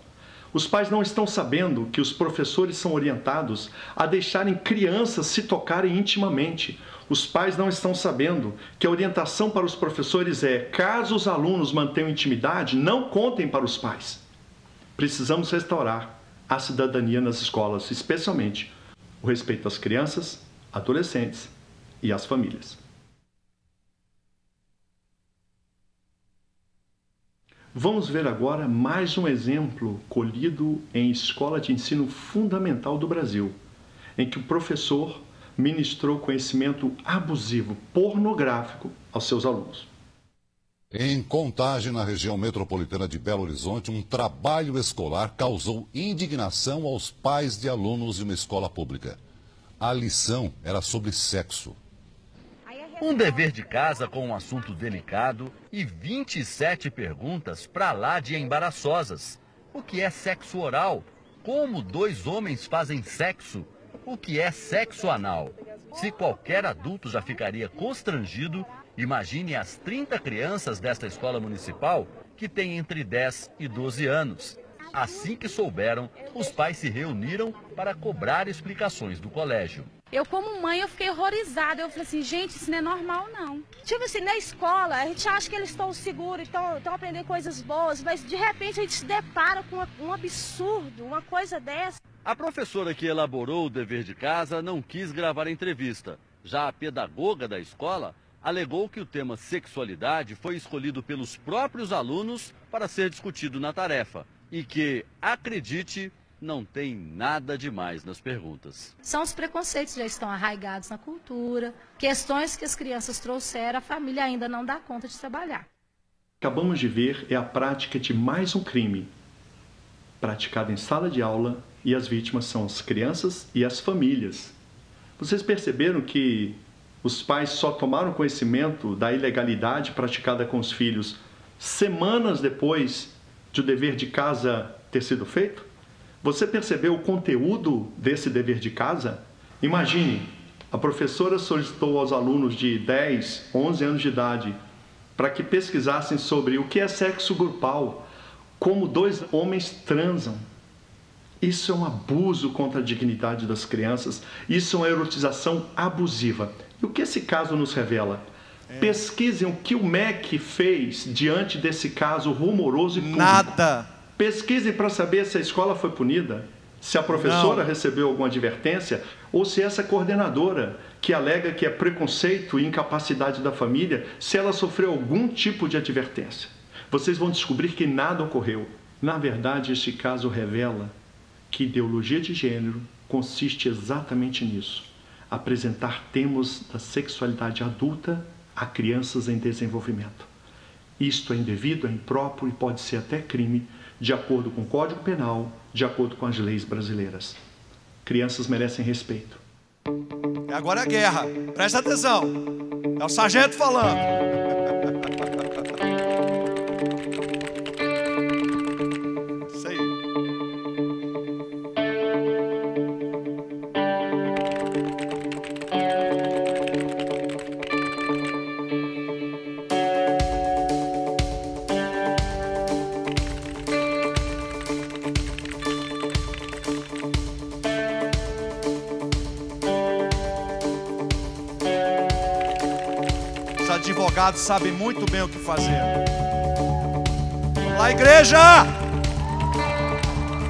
Os pais não estão sabendo que os professores são orientados a deixarem crianças se tocarem intimamente. Os pais não estão sabendo que a orientação para os professores é: caso os alunos mantenham intimidade, não contem para os pais. Precisamos restaurar a cidadania nas escolas, especialmente o respeito às crianças, adolescentes e às famílias. Vamos ver agora mais um exemplo colhido em escola de ensino fundamental do Brasil, em que o professor ministrou conhecimento abusivo, pornográfico aos seus alunos. Em Contagem, na região metropolitana de Belo Horizonte, um trabalho escolar causou indignação aos pais de alunos de uma escola pública. A lição era sobre sexo. Um dever de casa com um assunto delicado e 27 perguntas para lá de embaraçosas. O que é sexo oral? Como 2 homens fazem sexo? O que é sexo anal? Se qualquer adulto já ficaria constrangido, imagine as 30 crianças desta escola municipal que têm entre 10 e 12 anos. Assim que souberam, os pais se reuniram para cobrar explicações do colégio. Eu, como mãe, eu fiquei horrorizada. Eu falei assim, gente, isso não é normal, não. Tipo assim, na escola, a gente acha que eles estão seguros, estão aprendendo coisas boas, mas de repente a gente se depara com um absurdo, uma coisa dessa. A professora que elaborou o dever de casa não quis gravar a entrevista. Já a pedagoga da escola alegou que o tema sexualidade foi escolhido pelos próprios alunos para ser discutido na tarefa e que, acredite, não tem nada demais nas perguntas. São os preconceitos que já estão arraigados na cultura, questões que as crianças trouxeram, a família ainda não dá conta de trabalhar. Acabamos de ver é a prática de mais um crime, praticado em sala de aula, e as vítimas são as crianças e as famílias. Vocês perceberam que os pais só tomaram conhecimento da ilegalidade praticada com os filhos semanas depois de o dever de casa ter sido feito? Você percebeu o conteúdo desse dever de casa? Imagine, a professora solicitou aos alunos de 10, 11 anos de idade para que pesquisassem sobre o que é sexo grupal, como 2 homens transam. Isso é um abuso contra a dignidade das crianças, isso é uma erotização abusiva. E o que esse caso nos revela? Pesquisem o que o MEC fez diante desse caso rumoroso e público. Nada. Pesquisem para saber se a escola foi punida, se a professora recebeu alguma advertência, ou se essa coordenadora, que alega que é preconceito e incapacidade da família, se ela sofreu algum tipo de advertência. Vocês vão descobrir que nada ocorreu. Na verdade, este caso revela que ideologia de gênero consiste exatamente nisso: apresentar temas da sexualidade adulta a crianças em desenvolvimento. Isto é indevido, é impróprio e pode ser até crime, de acordo com o Código Penal, de acordo com as leis brasileiras. Crianças merecem respeito. Agora é a guerra. Presta atenção. É o sargento falando. Isso aí. Os advogados sabem muito bem o que fazer. Vamos lá, igreja!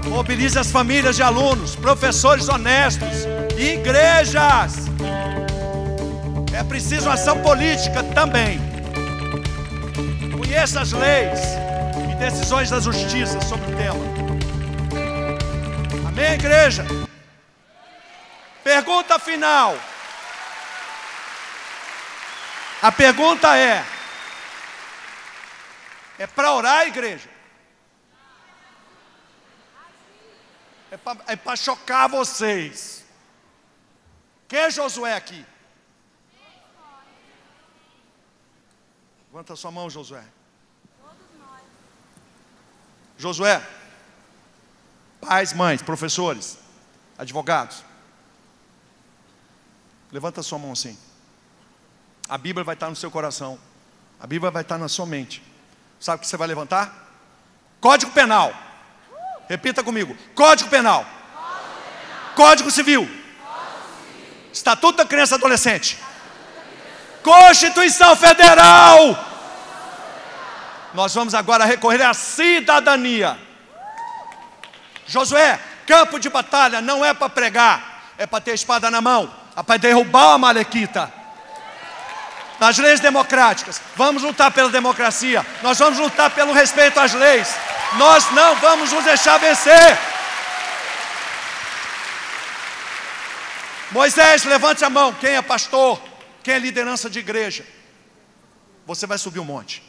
Mobilize as famílias de alunos, professores honestos, igrejas. É preciso ação política também. Conheça as leis e decisões da justiça sobre o tema. Amém, igreja? Pergunta final. A pergunta é para orar, igreja? É para chocar vocês. Quem é Josué aqui? Levanta sua mão, Josué. Josué, pais, mães, professores, advogados, levanta sua mão assim. A Bíblia vai estar no seu coração. A Bíblia vai estar na sua mente. Sabe o que você vai levantar? Código Penal. Repita comigo. Código Penal. Código Civil. Estatuto da Criança e Adolescente. Constituição Federal. Nós vamos agora recorrer à cidadania. Josué, campo de batalha não é para pregar, é para ter espada na mão, é para derrubar a Amalequita. Nas leis democráticas, vamos lutar pela democracia, nós vamos lutar pelo respeito às leis, nós não vamos nos deixar vencer. Moisés, levante a mão. Quem é pastor? Quem é liderança de igreja? Você vai subir um monte.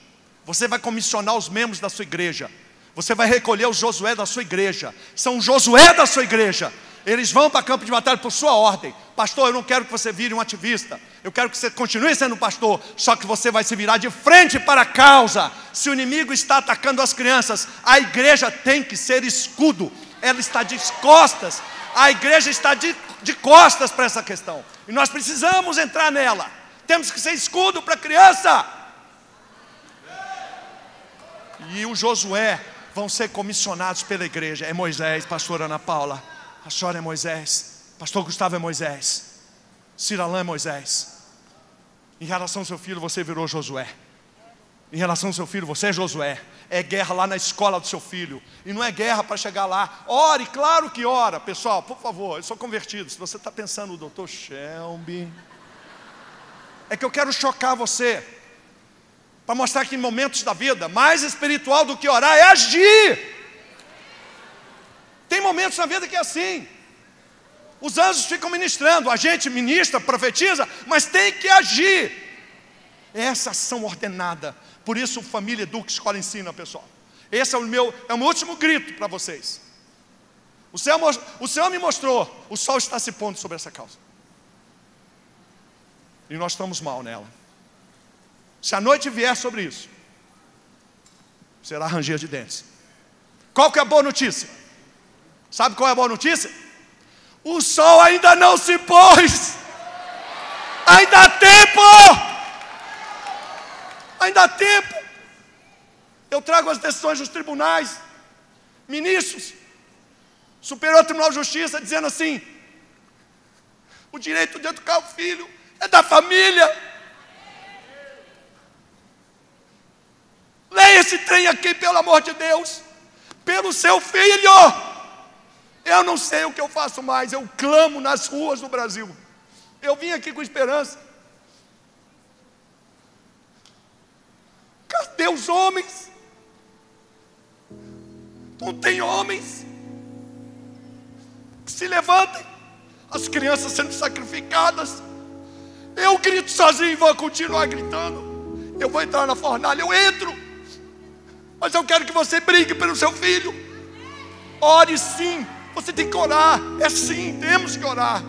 Você vai comissionar os membros da sua igreja. Você vai recolher os Josué da sua igreja. São os Josué da sua igreja. Eles vão para campo de batalha por sua ordem. Pastor, eu não quero que você vire um ativista. Eu quero que você continue sendo pastor. Só que você vai se virar de frente para a causa. Se o inimigo está atacando as crianças, a igreja tem que ser escudo. Ela está de costas. A igreja está de costas para essa questão. E nós precisamos entrar nela. Temos que ser escudo para a criança. E os Josué vão ser comissionados pela igreja. É Moisés, pastora Ana Paula. A senhora é Moisés. Pastor Gustavo é Moisés. Ciralã é Moisés. Em relação ao seu filho, você virou Josué. Em relação ao seu filho, você é Josué. É guerra lá na escola do seu filho. E não é guerra para chegar lá. Ore, claro que ora. Pessoal, por favor, eu sou convertido. Se você está pensando no doutor Shelby, é que eu quero chocar você, para mostrar que em momentos da vida, mais espiritual do que orar é agir. Tem momentos na vida que é assim. Os anjos ficam ministrando, a gente ministra, profetiza, mas tem que agir. É essa ação ordenada. Por isso, Família Educa, Escola Ensina, pessoal. Esse é o meu último grito para vocês. O Senhor me mostrou, o sol está se pondo sobre essa causa. E nós estamos mal nela. Se a noite vier sobre isso, será ranger de dentes. Qual que é a boa notícia? Sabe qual é a boa notícia? O sol ainda não se pôs. Ainda há tempo. Ainda há tempo. Eu trago as decisões dos tribunais, ministros, Superior Tribunal de Justiça, dizendo assim: o direito de educar o filho é da família. Leia esse trem aqui, pelo amor de Deus. Pelo seu filho. Eu não sei o que eu faço mais. Eu clamo nas ruas do Brasil. Eu vim aqui com esperança. Cadê os homens? Não tem homens que se levantem. as crianças sendo sacrificadas. Eu grito sozinho e vou continuar gritando. Eu vou entrar na fornalha, eu entro. Mas eu quero que você brigue pelo seu filho. Ore sim, você tem que orar. É sim, temos que orar.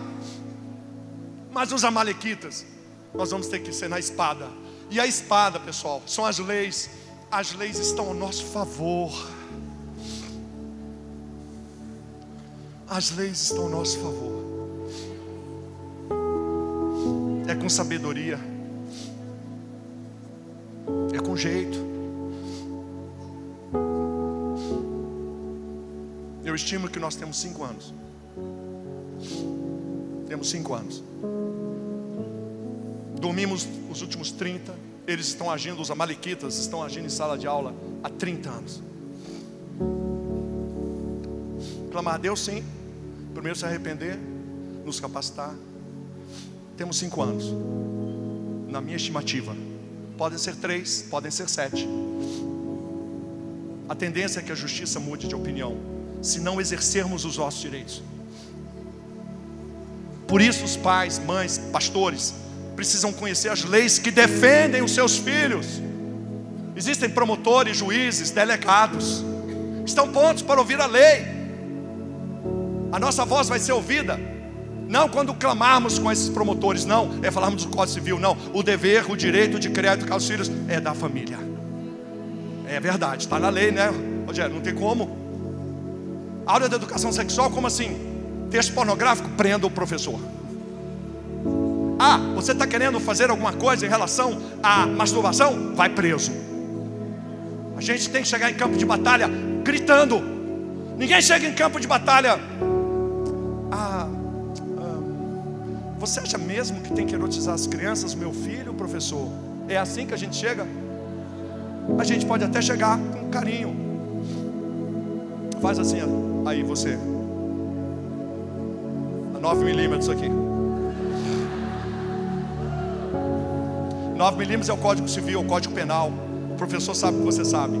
Mas os amalequitas, nós vamos ter que ser na espada. E a espada, pessoal, são as leis. As leis estão ao nosso favor. As leis estão ao nosso favor. É com sabedoria, é com jeito. Eu estimo que nós temos 5 anos. Temos 5 anos. Dormimos os últimos 30. Eles estão agindo, os amalequitas estão agindo em sala de aula há 30 anos. Clamar a Deus, sim. Primeiro se arrepender, nos capacitar. Temos 5 anos. Na minha estimativa, podem ser 3, podem ser 7. A tendência é que a justiça mude de opinião, se não exercermos os nossos direitos. Por isso os pais, mães, pastores precisam conhecer as leis que defendem os seus filhos. Existem promotores, juízes, delegados, estão prontos para ouvir a lei. A nossa voz vai ser ouvida, não quando clamarmos com esses promotores, não, é falarmos do Código Civil, não. O dever, o direito de criar e educar os filhos é da família. É verdade, está na lei, né, Rogério? Não tem como. A aula de educação sexual, como assim? Texto pornográfico, prenda o professor. Ah, você está querendo fazer alguma coisa em relação à masturbação? Vai preso. A gente tem que chegar em campo de batalha gritando. Ninguém chega em campo de batalha. Você acha mesmo que tem que erotizar as crianças, meu filho, professor? É assim que a gente chega? A gente pode até chegar com carinho. Faz assim, aí você. A 9 milímetros aqui. 9 milímetros é o Código Civil, o Código Penal. O professor sabe o que você sabe.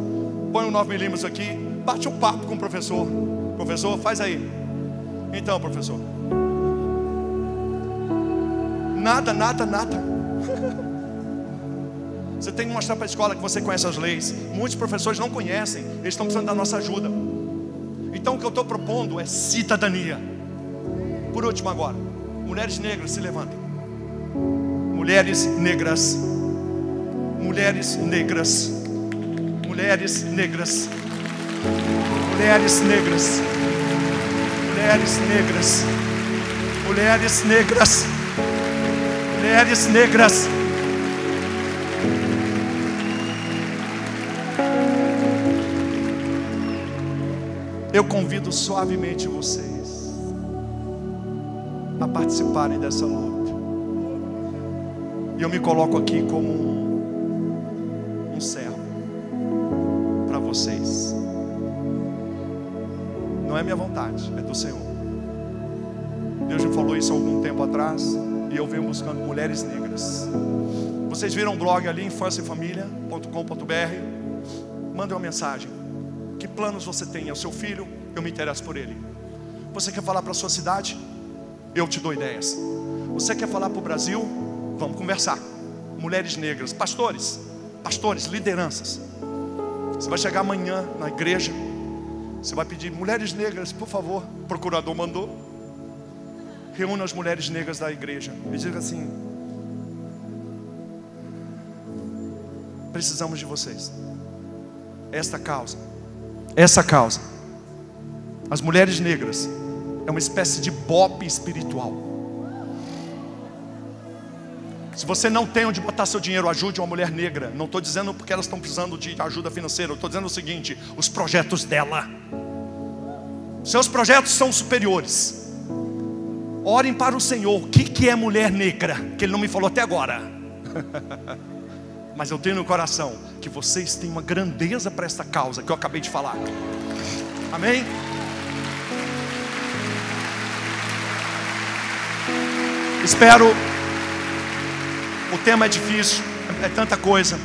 Põe um 9 milímetros aqui, bate um papo com o professor. Professor, faz aí. Então, professor. Nada. Você tem que mostrar para a escola que você conhece as leis. Muitos professores não conhecem, eles estão precisando da nossa ajuda. Então o que eu estou propondo é cidadania. Por último agora, mulheres negras, se levantem. Mulheres negras. Mulheres negras. Mulheres negras. Mulheres negras. Mulheres negras. Mulheres negras. Mulheres negras. Eu convido suavemente vocês a participarem dessa luta. E eu me coloco aqui como um servo para vocês. Não é minha vontade, é do Senhor. Deus me falou isso há algum tempo atrás. E eu venho buscando mulheres negras. Vocês viram o blog ali, infânciafamilia.com.br. Manda uma mensagem. Que planos você tem? É o seu filho? Eu me interesso por ele. Você quer falar para a sua cidade? Eu te dou ideias. Você quer falar para o Brasil? Vamos conversar. Mulheres negras, pastores, lideranças. Você vai chegar amanhã na igreja. Você vai pedir, mulheres negras, por favor. O procurador mandou. Reúna as mulheres negras da igreja e diga assim: precisamos de vocês. Essa causa, as mulheres negras é uma espécie de BOP espiritual. Se você não tem onde botar seu dinheiro, ajude uma mulher negra. Não estou dizendo porque elas estão precisando de ajuda financeira. Eu estou dizendo o seguinte: os projetos dela, seus projetos são superiores. Orem para o Senhor. O que é mulher negra? Que Ele não me falou até agora. Mas eu tenho no coração que vocês têm uma grandeza para esta causa que eu acabei de falar. Amém? Espero. O tema é difícil, é tanta coisa.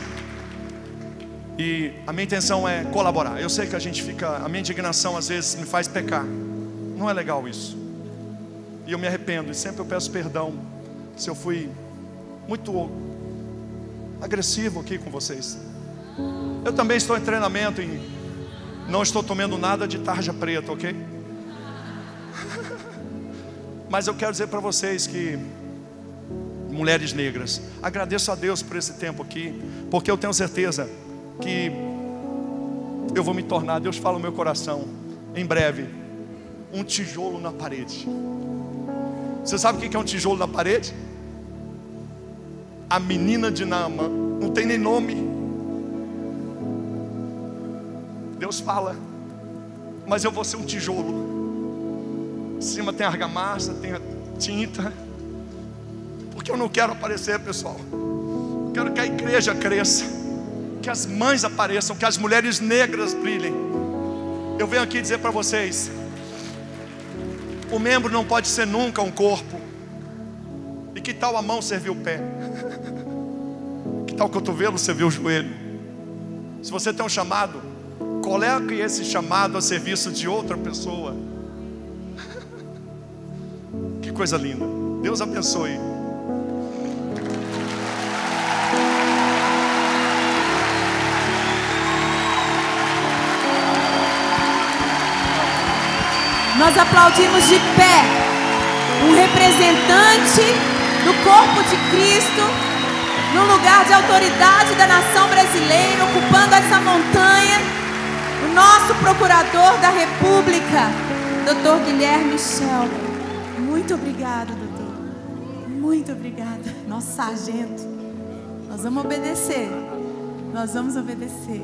E a minha intenção é colaborar. Eu sei que a gente fica, a minha indignação às vezes me faz pecar. Não é legal isso. E eu me arrependo, e sempre eu peço perdão se eu fui muito agressivo aqui com vocês. Eu também estou em treinamento e não estou tomando nada de tarja preta, ok? Mas eu quero dizer para vocês que, mulheres negras, agradeço a Deus por esse tempo aqui, porque eu tenho certeza que eu vou me tornar, Deus fala no meu coração, em breve, um tijolo na parede. Você sabe o que é um tijolo na parede? A menina de Naamã, não tem nem nome. Deus fala, mas eu vou ser um tijolo. Em cima tem argamassa, tem a tinta. Porque eu não quero aparecer, pessoal. Eu quero que a igreja cresça, que as mães apareçam, que as mulheres negras brilhem. Eu venho aqui dizer para vocês, o membro não pode ser nunca um corpo. E que tal a mão servir o pé? Que tal o cotovelo servir o joelho? Se você tem um chamado, coloque esse chamado a serviço de outra pessoa. Que coisa linda. Deus abençoe. Nós aplaudimos de pé um representante do corpo de Cristo no lugar de autoridade da nação brasileira, ocupando essa montanha, o nosso procurador da República, Dr. Guilherme Michel. Muito obrigada, doutor. Muito obrigada. Nosso sargento. Nós vamos obedecer. Nós vamos obedecer.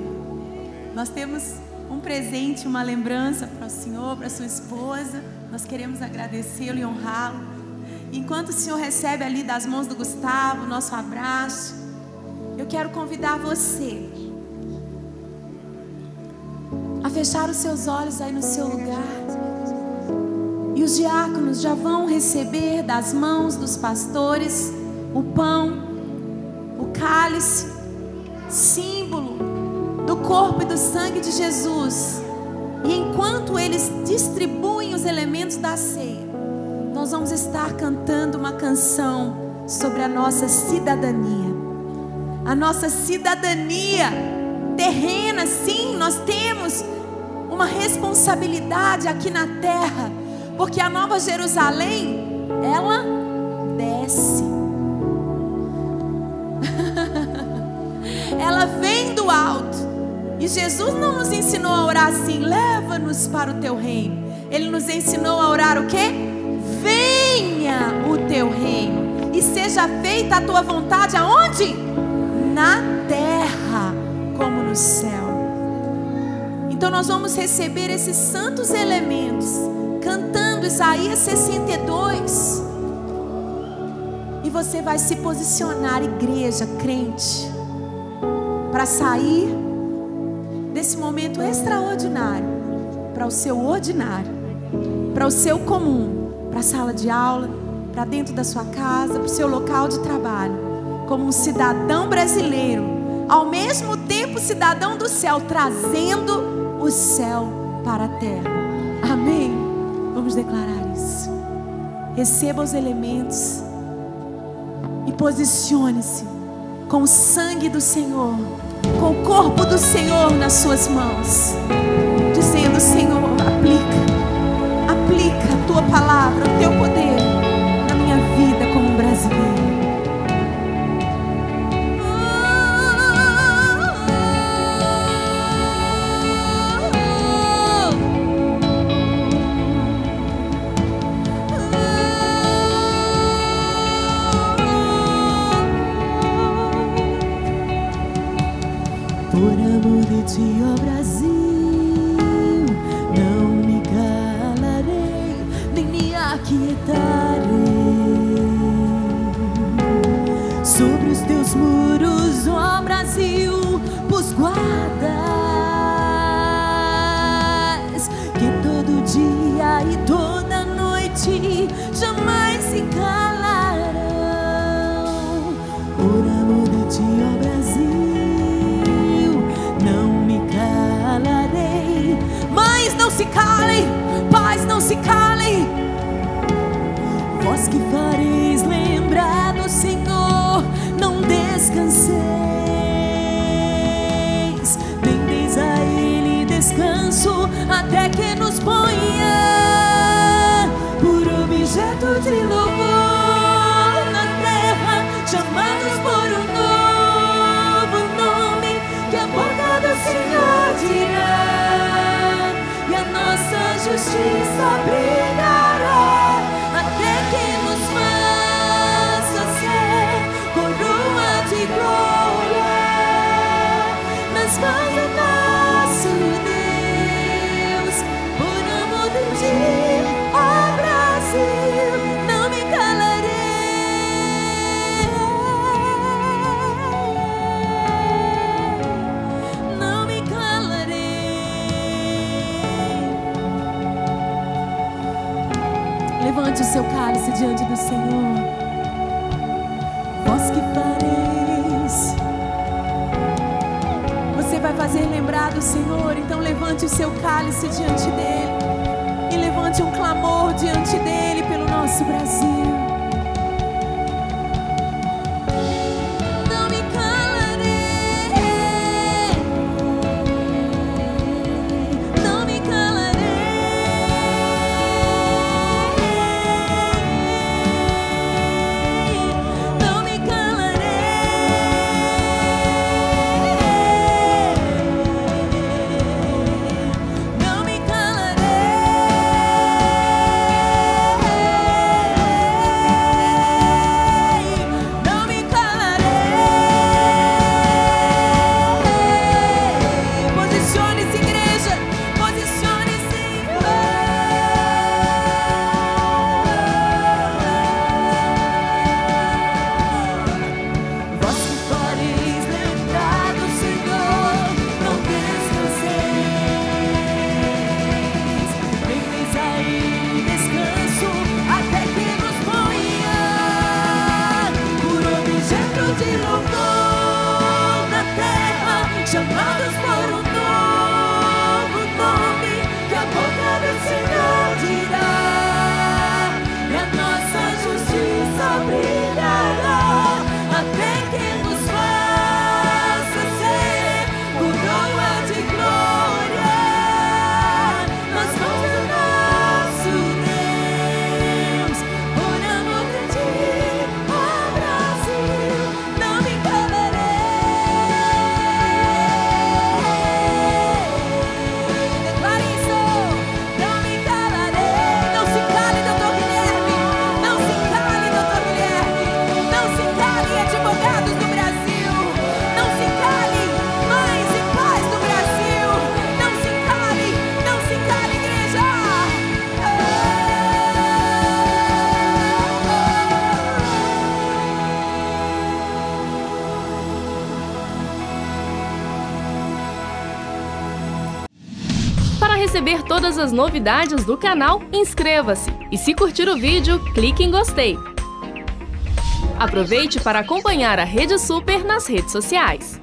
Nós temos um presente, uma lembrança para o senhor, para a sua esposa. Nós queremos agradecê-lo e honrá-lo. Enquanto o senhor recebe ali das mãos do Gustavo, nosso abraço, eu quero convidar você a fechar os seus olhos aí no seu lugar. E os diáconos já vão receber das mãos dos pastores o pão, o cálice, símbolo do corpo e do sangue de Jesus. E enquanto eles distribuem os elementos da ceia, nós vamos estar cantando uma canção sobre a nossa cidadania. A nossa cidadania terrena, sim, nós temos uma responsabilidade aqui na terra, porque a Nova Jerusalém, ela desce. Ela vem do alto. E Jesus não nos ensinou a orar assim, leva-nos para o teu reino. Ele nos ensinou a orar o quê? Venha o teu reino e seja feita a tua vontade aonde? Na terra como no céu. Então nós vamos receber esses santos elementos cantando Isaías 62. E você vai se posicionar, igreja, crente, para sair desse momento extraordinário para o seu ordinário, para o seu comum, para a sala de aula, para dentro da sua casa, para o seu local de trabalho, como um cidadão brasileiro, ao mesmo tempo cidadão do céu, trazendo o céu para a terra. Amém? Vamos declarar isso. Receba os elementos e posicione-se com o sangue do Senhor, com o corpo do Senhor nas suas mãos, dizendo: Senhor, aplica a tua palavra, o teu poder na minha vida como um brasileiro. Por amor de ti, ó Brasil, não me calarei, nem me aquietarei. Sobre os teus muros, ó Brasil, pus guardas, que todo dia e toda noite jamais se calarão. Por amor de ti, ó Brasil, mas não se calem, paz, não se calem. descanso até que nos ponha por objeto de louvor na terra, chamados por um novo nome que a boca do Senhor dirá, e a nossa justiça brilhará até que nos faça ser coroa de glória nas mãos do nosso Deus. Por amor de ti, ó Brasil, não me calarei, não me calarei. Levante o seu cálice diante do Senhor. Vós que fareis. Você vai fazer lembrar do Senhor, então levante o seu cálice diante dele e levante um clamor diante dele pelo nosso Brasil. Não me calarei, não me calarei, não me calarei, não me calarei, não me calarei. Posicione-se, igreja, posicione-se. Vós que fareis lembrar do Senhor, não descanseis. Vendeis aí descanso até que nos ponha por objeto de louvor na terra, chamados por um novo nome que a boca do Senhor dirá, e a nossa justiça brilhará até que nos faça ser coroa de glória nas mãos do nosso Deus. Por amor de ti, ó Brasil, não me calarei. Declare isso, não me calarei. Não se cale, doutor Guilherme, não se cale, doutor Guilherme, não se cale, advogados do Brasil, não se cale, mães e pais do Brasil, não se cale, igreja. Para receber todas as novidades do canal, inscreva-se e, se curtir o vídeo, clique em gostei. Aproveite para acompanhar a Rede Super nas redes sociais.